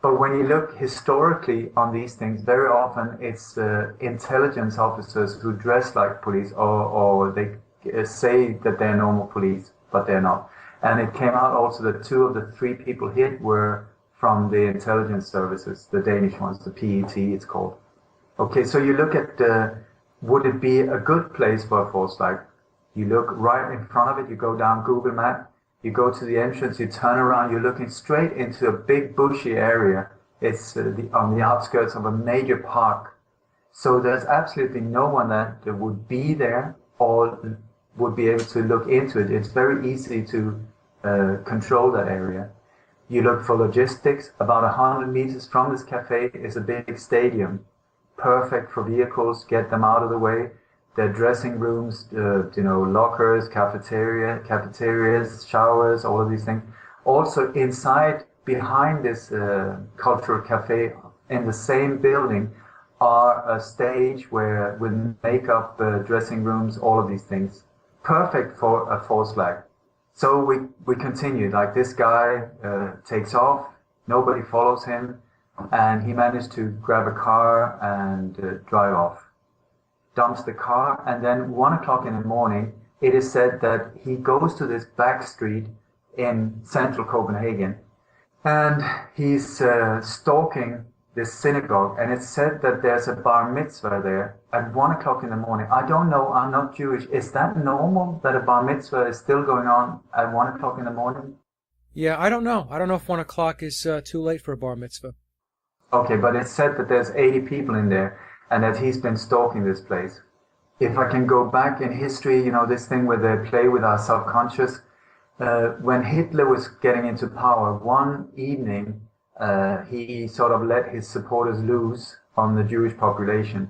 But when you look historically on these things, very often it's intelligence officers who dress like police, or they say that they're normal police, but they're not. And it came out also that 2 of the 3 people hit were from the intelligence services, the Danish ones, the PET it's called. Okay, so you look at, would it be a good place for a force like? You look right in front of it, you go down Google Map, you go to the entrance, you turn around, you're looking straight into a big bushy area. It's on the outskirts of a major park. So there's absolutely no one that would be there or would be able to look into it. It's very easy to control that area. You look for logistics. About 100 meters from this cafe is a big stadium, perfect for vehicles, get them out of the way. Their dressing rooms, lockers, cafeterias, showers, all of these things. Also inside, behind this cultural cafe, in the same building, are a stage with makeup, dressing rooms, all of these things. Perfect for a false flag. So we continue, like this guy takes off, nobody follows him, and he managed to grab a car and drive off. Dumps the car, and then 1 o'clock in the morning, it is said that he goes to this back street in central Copenhagen, and he's stalking this synagogue, and it's said that there's a bar mitzvah there at 1 o'clock in the morning. I don't know, I'm not Jewish. Is that normal that a bar mitzvah is still going on at 1 o'clock in the morning? Yeah, I don't know. I don't know if 1 o'clock is too late for a bar mitzvah. Okay, but it's said that there's 80 people in there, and that he's been stalking this place. If I can go back in history, this thing where they play with our subconscious, when Hitler was getting into power, one evening, he sort of let his supporters loose on the Jewish population.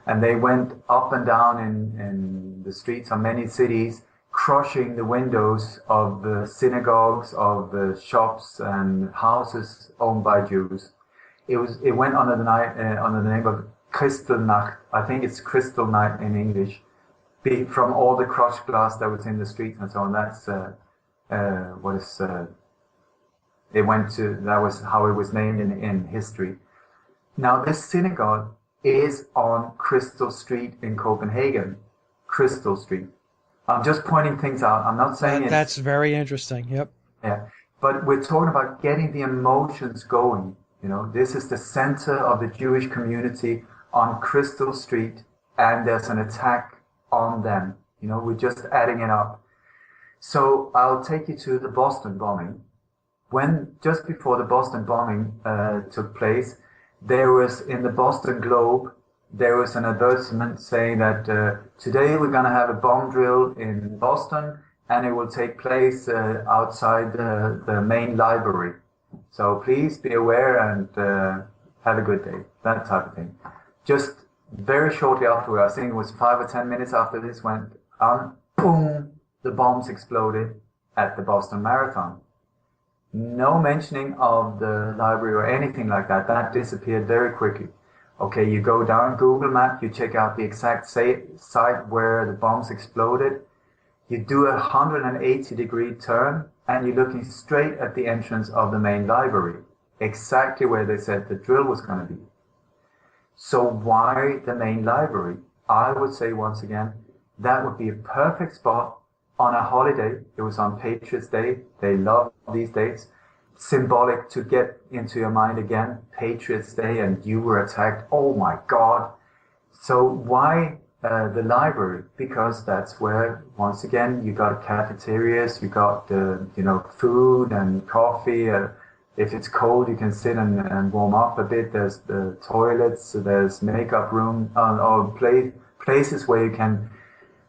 And they went up and down in the streets of many cities, crushing the windows of the synagogues, of the shops and houses owned by Jews. It went under the name of Kristallnacht. I think it's Crystal Night in English, from all the crushed glass that was in the streets and so on. That's that was how it was named in history. Now this synagogue is on Crystal Street in Copenhagen. Crystal Street. I'm just pointing things out. I'm not saying that's very interesting. Yep. Yeah, but we're talking about getting the emotions going. This is the center of the Jewish community on Crystal Street, and there's an attack on them. We're just adding it up. So I'll take you to the Boston bombing. Just before the Boston bombing took place, there was in the Boston Globe, there was an advertisement saying that today we're going to have a bomb drill in Boston, and it will take place outside the main library. So please be aware and have a good day, that type of thing. Just very shortly afterward, I think it was 5 or 10 minutes after this went on, boom, the bombs exploded at the Boston Marathon. No mentioning of the library or anything like that. That disappeared very quickly. Okay, you go down Google Map, you check out the exact site where the bombs exploded. You do a 180-degree turn, and you're looking straight at the entrance of the main library, exactly where they said the drill was going to be. So why the main library? I would say once again, that would be a perfect spot on a holiday. It was on Patriots Day. They love these dates. Symbolic to get into your mind again, Patriots Day, and you were attacked. Oh my God. So why the library? Because that's where, once again, you got cafeterias, you got food and coffee. If it's cold, you can sit and warm up a bit. There's the toilets, there's makeup room, or places where you can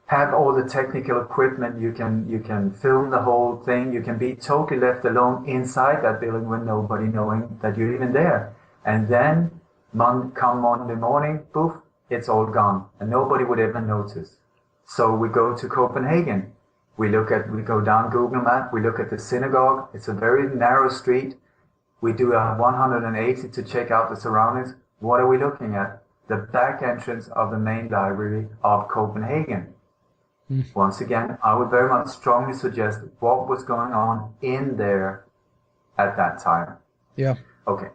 have all the technical equipment. You can film the whole thing. You can be totally left alone inside that building with nobody knowing that you're even there. And then come Monday morning, poof, it's all gone, and nobody would ever notice. So we go to Copenhagen. We go down Google Map. We look at the synagogue. It's a very narrow street. We do a 180 to check out the surroundings. What are we looking at? The back entrance of the main library of Copenhagen. Once again, I would very much strongly suggest what was going on in there at that time. Yeah. Okay.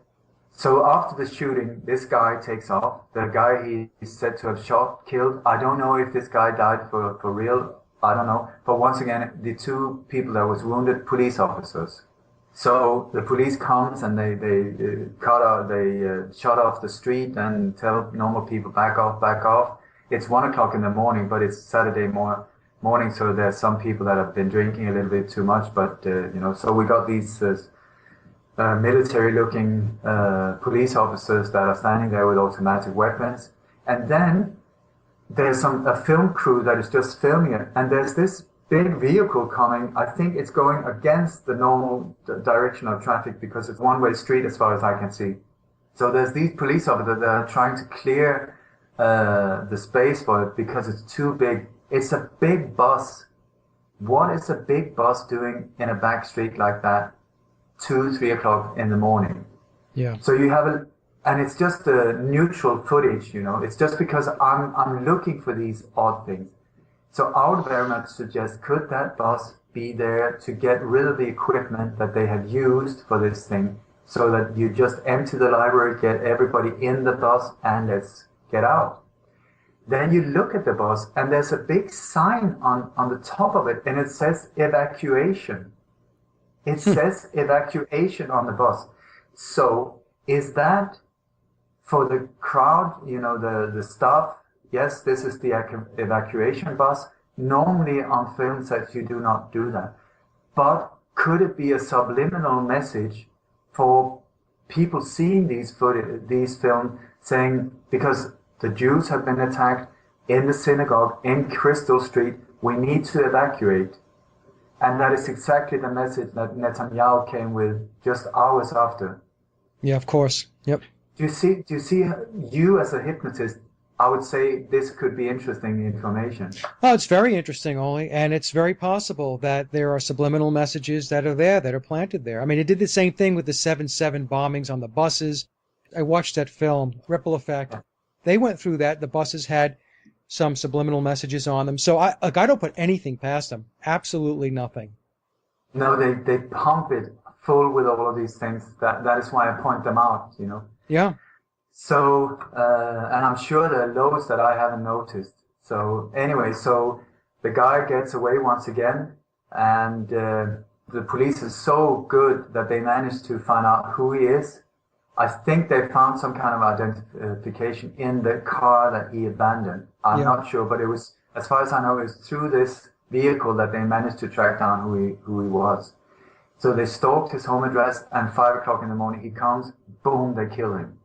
So after the shooting, this guy takes off. The guy he's said to have killed. I don't know if this guy died for real. I don't know. But once again, the two people that was wounded, police officers. So the police comes and they shut off the street and tell normal people back off. It's 1 o'clock in the morning, but it's Saturday morning, so there's some people that have been drinking a little bit too much. But so we got these military-looking police officers that are standing there with automatic weapons, and then there's a film crew that is just filming it, and there's this big vehicle coming. I think it's going against the normal direction of traffic because it's one-way street as far as I can see. So there's these police officers that are trying to clear the space for it because it's too big. It's a big bus. What is a big bus doing in a back street like that 2-3 o'clock in the morning? Yeah. So you have and it's just a neutral footage, It's just because I'm looking for these odd things. So I would very much suggest, could that bus be there to get rid of the equipment that they have used for this thing, so that you just empty the library, get everybody in the bus, and let's get out. Then you look at the bus, and there's a big sign on the top of it, and it says evacuation. It says evacuation on the bus. So is that for the crowd, the staff? Yes, this is the evacuation bus. Normally on film sets you do not do that. But could it be a subliminal message for people seeing these films, saying, because the Jews have been attacked in the synagogue in Crystal Street, we need to evacuate. And that is exactly the message that Netanyahu came with just hours after. Yeah, of course. Yep. Do you see you as a hypnotist? I would say this could be interesting information. Oh, it's very interesting, Ollie, and it's very possible that there are subliminal messages that are there, that are planted there. I mean, it did the same thing with the 7/7 bombings on the buses. I watched that film, Ripple Effect. Yeah. They went through that. The buses had some subliminal messages on them. So I don't put anything past them. Absolutely nothing. No, they pump it full with all of these things. That is why I point them out. Yeah. So, and I'm sure there are loads that I haven't noticed. So anyway, so the guy gets away once again, and the police is so good that they managed to find out who he is. I think they found some kind of identification in the car that he abandoned. I'm Yeah. not sure, but it was, as far as I know, it was through this vehicle that they managed to track down who he was. So they stalked his home address, and 5 o'clock in the morning he comes, boom, they kill him.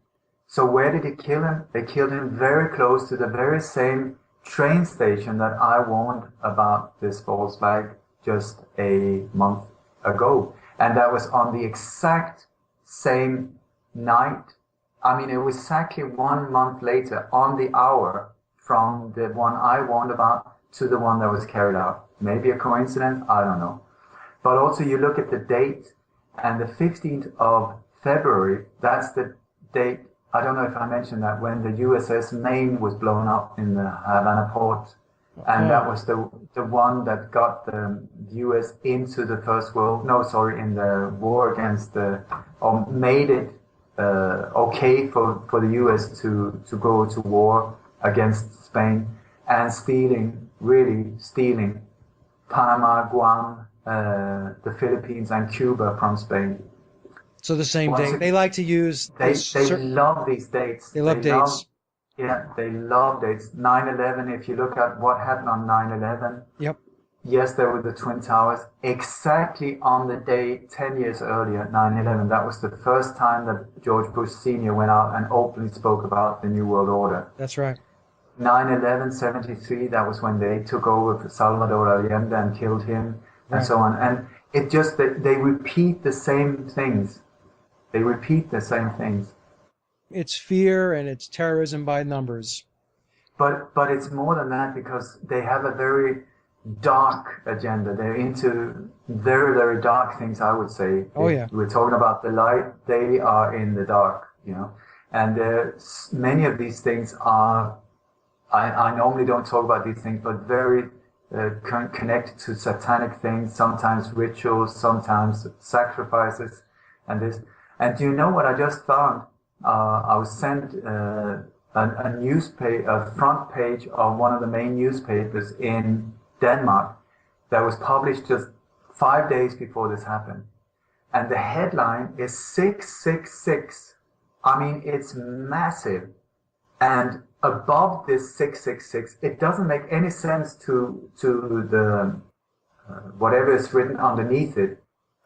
So where did he kill him? They killed him very close to the very same train station that I warned about this false flag just a month ago. And that was on the exact same night. I mean, it was exactly 1 month later, on the hour, from the one I warned about to the one that was carried out. Maybe a coincidence, I don't know. But also you look at the date, and the 15th of February, that's the date. I don't know if I mentioned that, when the USS Maine was blown up in the Havana port, and that was the one that got the US into the in the war against or made it okay for the US to go to war against Spain, and really stealing Panama, Guam, the Philippines and Cuba from Spain. So the same Once day. They like to use they this they love these dates. they love dates. Yeah, they love dates. 9/11. If you look at what happened on 9/11, Yep. yes, there were the Twin Towers exactly on the day 10 years earlier, 9/11. That was the first time that George Bush Sr. went out and openly spoke about the New World Order. That's right. 9/11, 73. That was when they took over for Salvador Allende and killed him, and Right. so on. And it just they repeat the same things. They repeat the same things. It's fear and it's terrorism by numbers. But it's more than that, because they have a very dark agenda. They're into very, very dark things, I would say. Oh, If yeah. we're talking about the light, they are in the dark. And many of these things are, I normally don't talk about these things, but very connected to satanic things, sometimes rituals, sometimes sacrifices, and this. And do you know what I just found? I was sent a newspaper, a front page of one of the main newspapers in Denmark that was published just 5 days before this happened. And the headline is 666. I mean, it's massive. And above this 666, it doesn't make any sense to the whatever is written underneath it.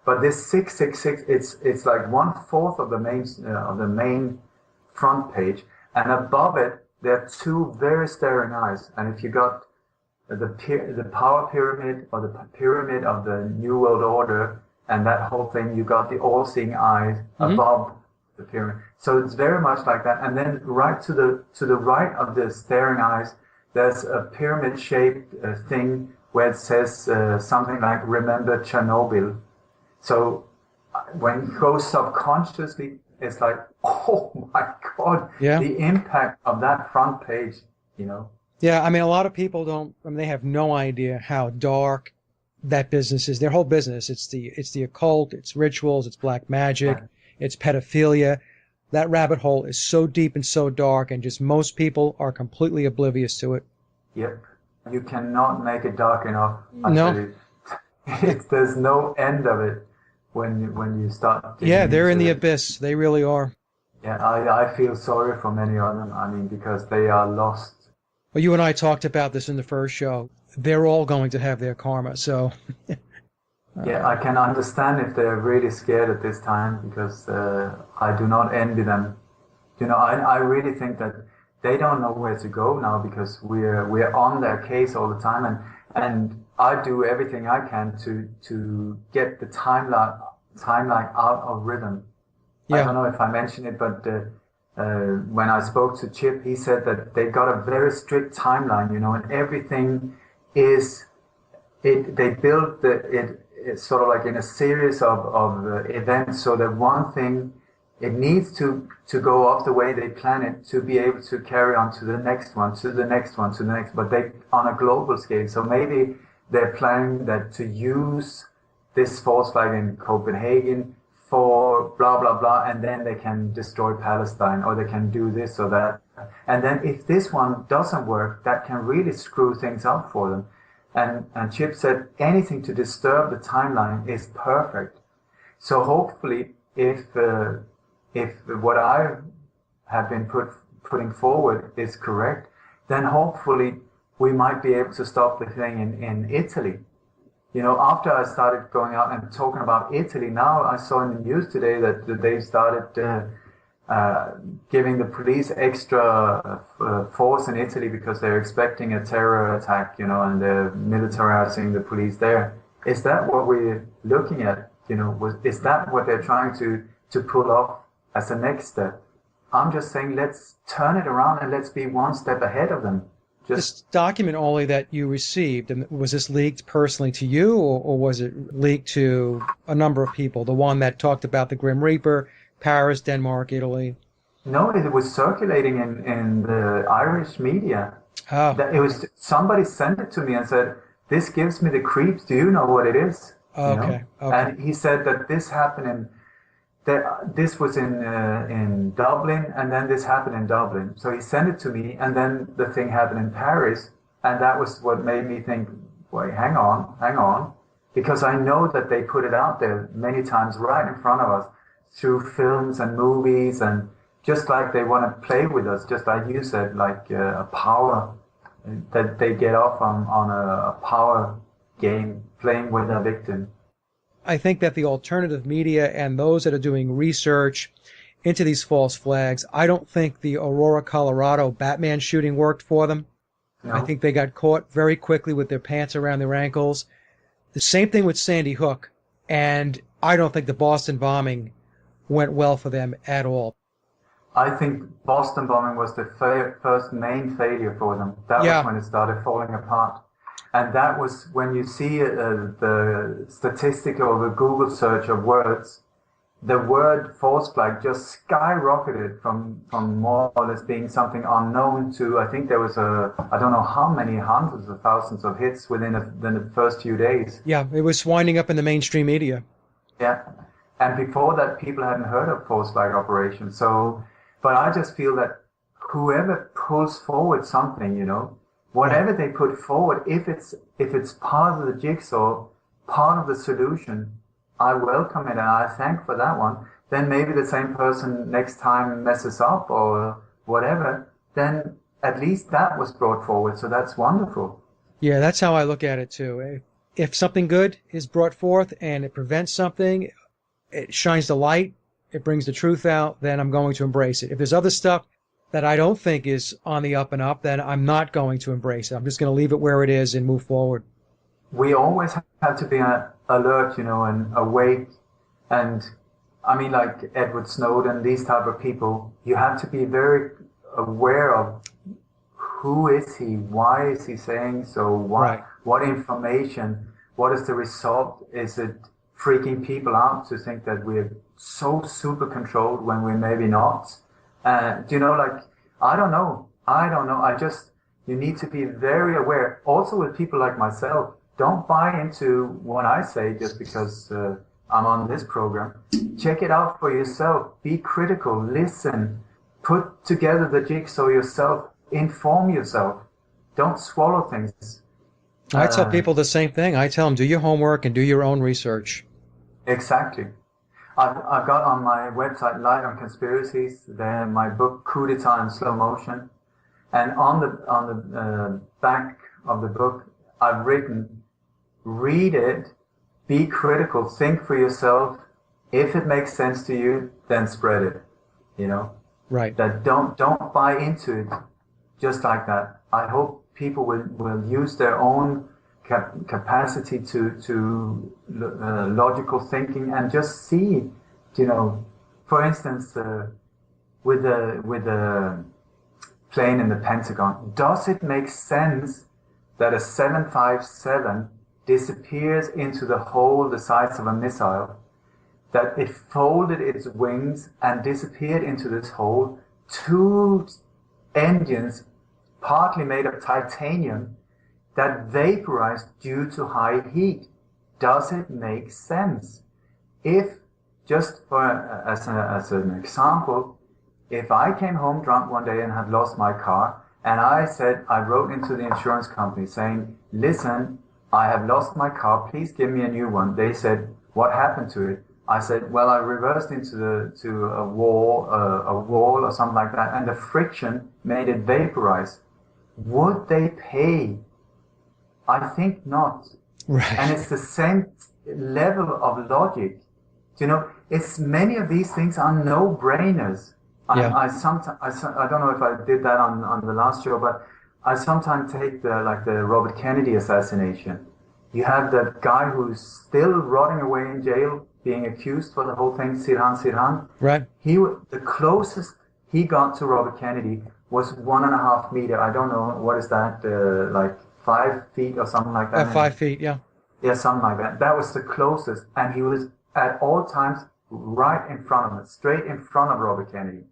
But this 666, it's like 1/4 of the main front page, and above it there are two very staring eyes. And if you got the power pyramid, or the pyramid of the New World Order, and that whole thing, you got the all-seeing eyes above the pyramid. So it's very much like that. And then right to the right of the staring eyes, there's a pyramid-shaped thing where it says something like "Remember Chernobyl." So when you go subconsciously, it's like, oh my God, Yeah. the impact of that front page. Yeah, I mean, a lot of people don't, I mean, they have no idea how dark that business is. Their whole business, it's the occult, it's rituals, it's black magic, Yeah. it's pedophilia. That rabbit hole is so deep and so dark, and just most people are completely oblivious to it. Yep. You cannot make it dark enough. I No. tell you. There's no end of it when you start digging Yeah, they're in into the it. abyss. They really are. Yeah, I feel sorry for many of them. I mean, because they are lost. Well, you and I talked about this in the first show. They're all going to have their karma. So, Yeah, I can understand if they're really scared at this time, because I do not envy them. I really think that they don't know where to go now, because we're on their case all the time, and I do everything I can to get the timeline out of rhythm. I yeah. don't know if I mentioned it, but when I spoke to Chip, he said that they got a very strict timeline, and everything is they build it's sort of like in a series of events, so that one thing it needs to go off the way they plan it to be able to carry on to the next one, to the next one, to the next, but they on a global scale. So maybe they're planning that to use this false flag in Copenhagen for blah, blah, blah, and then they can destroy Palestine, or they can do this or that. And then if this one doesn't work, that can really screw things up for them. And Chip said anything to disturb the timeline is perfect. So hopefully, if what I have been putting forward is correct, then hopefully we might be able to stop the thing in Italy. After I started going out and talking about Italy, now I saw in the news today that they've started giving the police extra force in Italy because they're expecting a terror attack, and they're militarizing the police there. Is that what we're looking at? Is that what they're trying to pull off as the next step? I'm just saying, let's turn it around and let's be one step ahead of them. This document, Ollie, that you received, and was this leaked personally to you, or was it leaked to a number of people? The one that talked about the Grim Reaper, Paris, Denmark, Italy? No, it was circulating in the Irish media. Oh. It was somebody sent it to me and said, "This gives me the creeps. Do you know what it is?" Okay. And he said that this happened this was in Dublin, and then this happened in Dublin. So he sent it to me, and then the thing happened in Paris, and that was what made me think, wait, hang on, because I know that they put it out there many times right in front of us through films and movies, and just like they want to play with us, just like you said, like a power, that they get off on a power game, playing with a victim. I think that the alternative media and those that are doing research into these false flags, I don't think the Aurora, Colorado Batman shooting worked for them. No. I think they got caught very quickly with their pants around their ankles. The same thing with Sandy Hook, and I don't think the Boston bombing went well for them at all. I think Boston bombing was the first main failure for them. That was when it started falling apart. And that was when you see the statistic or the Google search of words, the word false flag just skyrocketed from more or less being something unknown to, I think there was I don't know how many hundreds of thousands of hits within the first few days. Yeah, it was winding up in the mainstream media. Yeah. And before that, people hadn't heard of false flag operations. So, but I just feel that whoever pulls forward something, whatever they put forward, if it's part of the jigsaw, part of the solution, I welcome it and I thank for that one. Then maybe the same person next time messes up or whatever, then at least that was brought forward. So that's wonderful. Yeah, that's how I look at it too. If something good is brought forth and it prevents something, it shines the light, it brings the truth out, then I'm going to embrace it. If there's other stuff that I don't think is on the up and up, then I'm not going to embrace it. I'm just going to leave it where it is and move forward. We always have to be alert, and awake. And I mean, like Edward Snowden, these type of people, you have to be very aware of who is he, why is he saying so, what information, what is the result? Is it freaking people out to think that we're so super controlled when we're maybe not? I don't know. You need to be very aware. Also with people like myself, don't buy into what I say just because I'm on this program. Check it out for yourself. Be critical. Listen. Put together the jigsaw yourself. Inform yourself. Don't swallow things. I tell people the same thing. I tell them, do your homework and do your own research. Exactly. I've got on my website, Light on Conspiracies, there my book Coup d'etat in Slow Motion, and on the back of the book I've written, read it, be critical, think for yourself. If it makes sense to you, then spread it. Right. That don't buy into it just like that. I hope people will use their own capacity to logical thinking and just see, for instance, the plane in the Pentagon. Does it make sense that a 757 disappears into the hole the size of a missile, that it folded its wings and disappeared into this hole, two engines partly made of titanium that vaporized due to high heat? Does it make sense? If, just as an example, if I came home drunk one day and had lost my car, and I wrote into the insurance company saying, listen, I have lost my car, please give me a new one. They said, what happened to it? I said, well, I reversed into a wall or something like that, and the friction made it vaporize. Would they pay? I think not. Right. And it's the same level of logic. You know, it's many of these things are no-brainers. Yeah. I don't know if I did that on the last show, but I sometimes take the Robert Kennedy assassination. You have that guy who's still rotting away in jail, being accused for the whole thing, Sirhan. Right. The closest he got to Robert Kennedy was 1.5 meters. I don't know, what is that, like 5 feet or something like that? 5 feet, yeah. Yeah, something like that. That was the closest. And he was at all times right in front of him, straight in front of Robert Kennedy.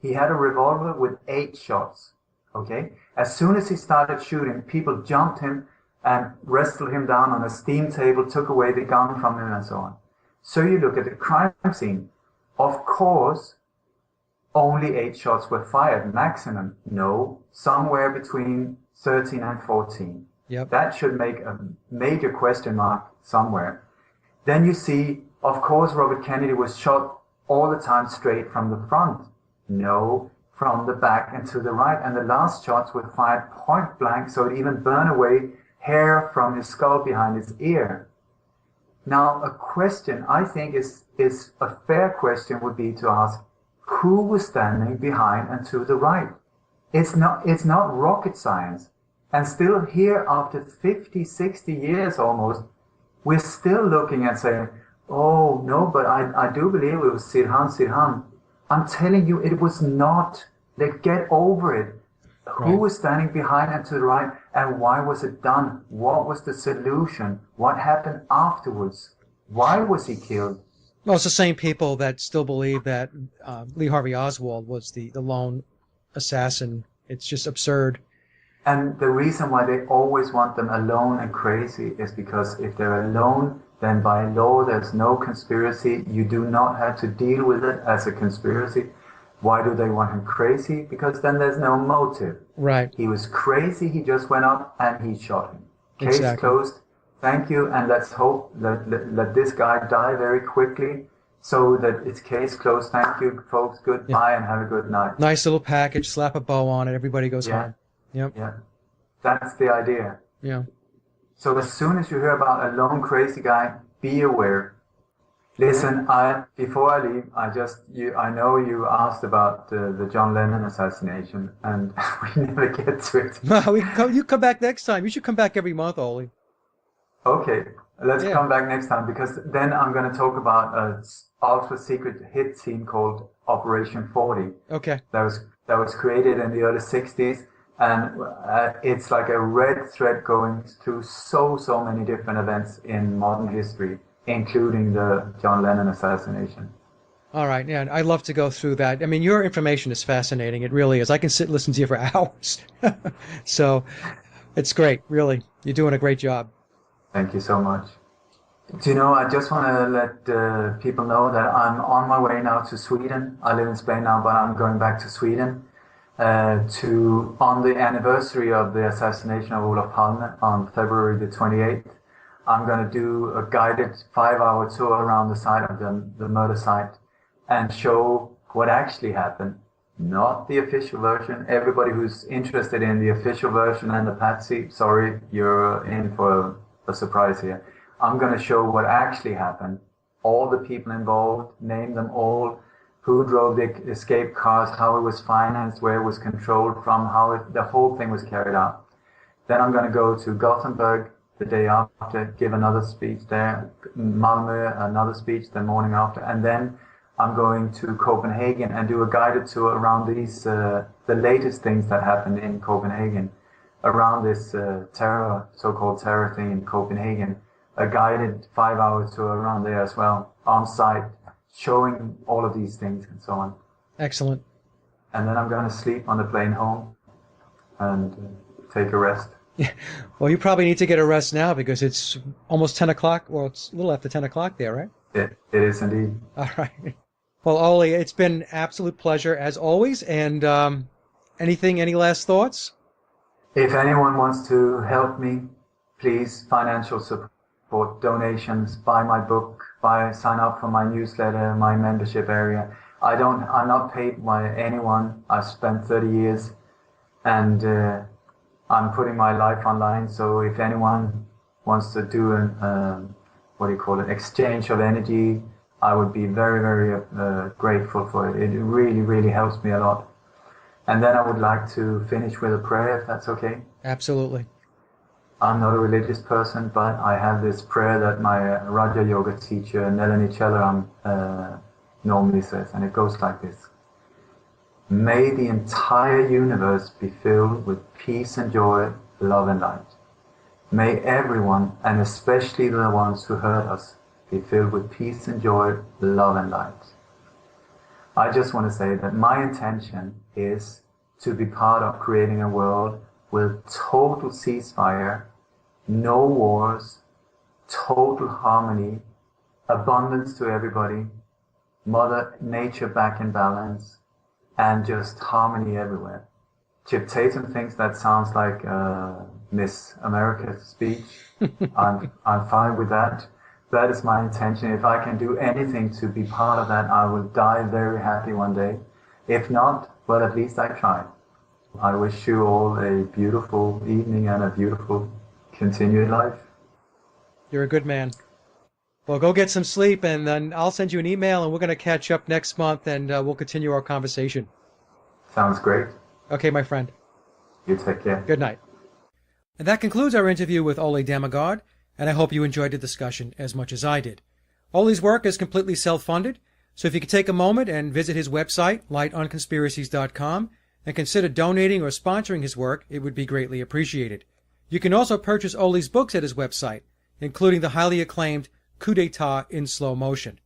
He had a revolver with 8 shots. Okay? As soon as he started shooting, people jumped him and wrestled him down on a steam table, took away the gun from him, and so on. So you look at the crime scene. Of course, only 8 shots were fired, maximum. No, somewhere between 13 and 14. Yep. That should make a major question mark somewhere. Then you see, of course, Robert Kennedy was shot all the time straight from the front. No, from the back and to the right. And the last shots were fired point blank, so it even burned away hair from his skull behind his ear. Now, a question I think is a fair question would be to ask, who was standing behind and to the right? It's not rocket science. And still here, after 50, 60 years almost, we're still looking and saying, oh, no, but I do believe it was Sirhan. I'm telling you, it was not. Like, get over it. Right. Who was standing behind and to the right, and why was it done? What was the solution? What happened afterwards? Why was he killed? Well, it's the same people that still believe that Lee Harvey Oswald was the lone assassin. It's just absurd. And the reason why they always want them alone and crazy is because if they're alone, then by law there's no conspiracy. You do not have to deal with it as a conspiracy. Why do they want him crazy? Because then there's no motive. Right. He was crazy, he just went up and he shot him. Case Exactly. closed. Thank you, and let's hope that this guy die very quickly so that it's case closed. Thank you, folks. Goodbye, and have a good night. Nice little package, slap a bow on it, everybody goes home. Yep. Yeah. That's the idea. Yeah. So as soon as you hear about a lone crazy guy, be aware. Listen, before I leave, I know you asked about the John Lennon assassination, and we never get to it. You come back next time. You should come back every month, Oli. Okay, let's come back next time, because then I'm going to talk about an ultra secret hit scene called Operation 40. Okay. That was created in the early 60s, and it's like a red thread going through so many different events in modern history, including the John Lennon assassination. All right. Yeah, I'd love to go through that. I mean, your information is fascinating. It really is. I can sit and listen to you for hours. So it's great, really. You're doing a great job. Thank you so much. Do you know, I just want to let people know that I'm on my way now to Sweden. I live in Spain now, but I'm going back to Sweden on the anniversary of the assassination of Olof Palme on February the 28th. I'm going to do a guided 5-hour tour around the site of the murder site and show what actually happened. Not the official version. Everybody who's interested in the official version and the patsy, sorry, you're in for a surprise here. I'm going to show what actually happened. All the people involved, name them all, who drove the escape cars, how it was financed, where it was controlled from, how the whole thing was carried out. Then I'm going to go to Gothenburg the day after, give another speech there, Malmö, another speech the morning after, and then I'm going to Copenhagen and do a guided tour around these the latest things that happened in Copenhagen, around this so-called terror thing in Copenhagen. A guided 5-hour tour around there as well, on site, showing all of these things and so on. Excellent. And then I'm going to sleep on the plane home and take a rest. Yeah. Well, you probably need to get a rest now because it's almost 10 o'clock. Well, it's a little after 10 o'clock there, right? It is indeed. All right. Well, Ole, it's been an absolute pleasure as always. And any last thoughts? If anyone wants to help me, please, financial support, donations, buy my book, sign up for my newsletter, my membership area. I'm not paid by anyone. I've spent 30 years and I'm putting my life online. So if anyone wants to do an exchange of energy, I would be very, very grateful for it. It really, really helps me a lot. And then I would like to finish with a prayer, if that's okay. Absolutely. I'm not a religious person, but I have this prayer that my Raja Yoga teacher, Nelani Chelaram, normally says, and it goes like this. May the entire universe be filled with peace and joy, love and light. May everyone, and especially the ones who hurt us, be filled with peace and joy, love and light. I just want to say that my intention is to be part of creating a world with total ceasefire, no wars, total harmony, abundance to everybody, Mother Nature back in balance, and just harmony everywhere. Chip Tatum thinks that sounds like Miss America's speech. I'm fine with that. That is my intention. If I can do anything to be part of that, I will die very happy one day. If not, well, at least I tried. I wish you all a beautiful evening and a beautiful continued life. You're a good man. Well, go get some sleep, and then I'll send you an email, and we're going to catch up next month, and we'll continue our conversation. Sounds great. Okay, my friend. You take care. Good night. And that concludes our interview with Ole Dammegård, and I hope you enjoyed the discussion as much as I did. Ole's work is completely self-funded, so if you could take a moment and visit his website, lightonconspiracies.com, and consider donating or sponsoring his work, it would be greatly appreciated. You can also purchase Ole's books at his website, including the highly acclaimed Coup d'etat in Slow Motion.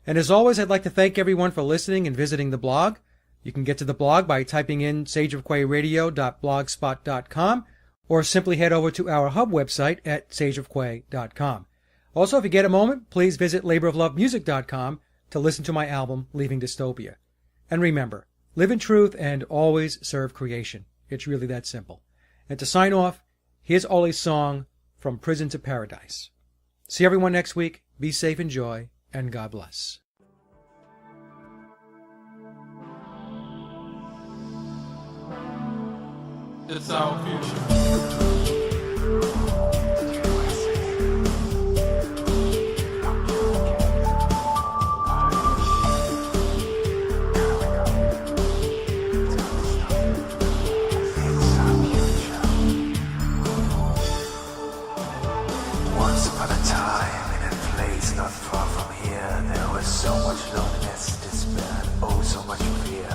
And as always, I'd like to thank everyone for listening and visiting the blog. You can get to the blog by typing in sageofquayradio.blogspot.com or simply head over to our hub website at sageofquay.com. Also, if you get a moment, please visit laboroflovemusic.com to listen to my album, Leaving Dystopia. And remember, live in truth and always serve creation. It's really that simple. And to sign off, here's Ole's song, From Prison to Paradise. See everyone next week. Be safe, enjoy, and God bless. It's our future. Once upon a time, in a place not far from here, there was so much loneliness, despair, and oh so much fear.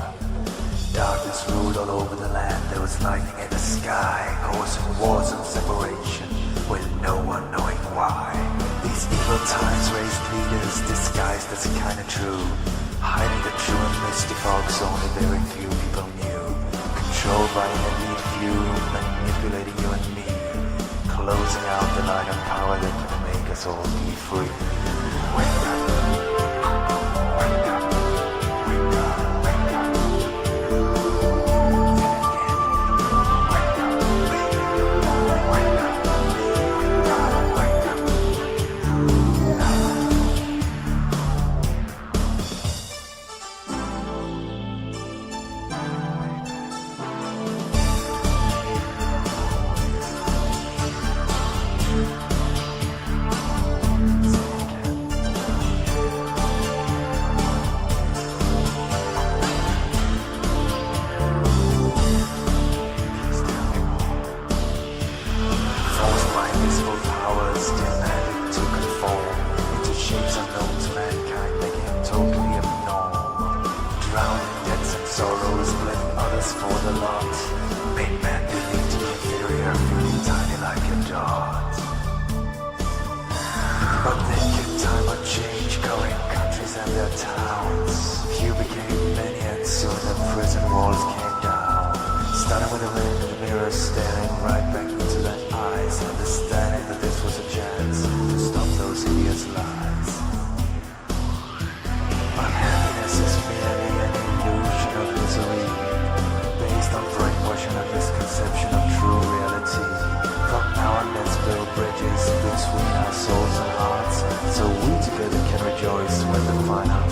Darkness ruled all over the land, there was lightning in the sky, causing wars and separation, with no one knowing why. These evil times raised leaders, disguised as kinda true, hiding the true and misty fogs only very few people knew. Controlled by an elite few, manipulating you and me, closing out the light and power that can make us all be free. Wake up. Wake up. Wake up. Wake up. Wake up. Wake up. Wake up. Forced by invisible powers, demanded to conform into shapes unknown to mankind, making him totally abnormal. the towns. Few became many and soon the prison walls came down. Starting with a man in the mirror staring right back into their eyes, understanding that this was a chance to stop those hideous lies. But happiness is merely an illusion of misery, based on brainwashing and misconception of true reality. From now on, let's build bridges between our souls and hearts, so we together can rejoice when the final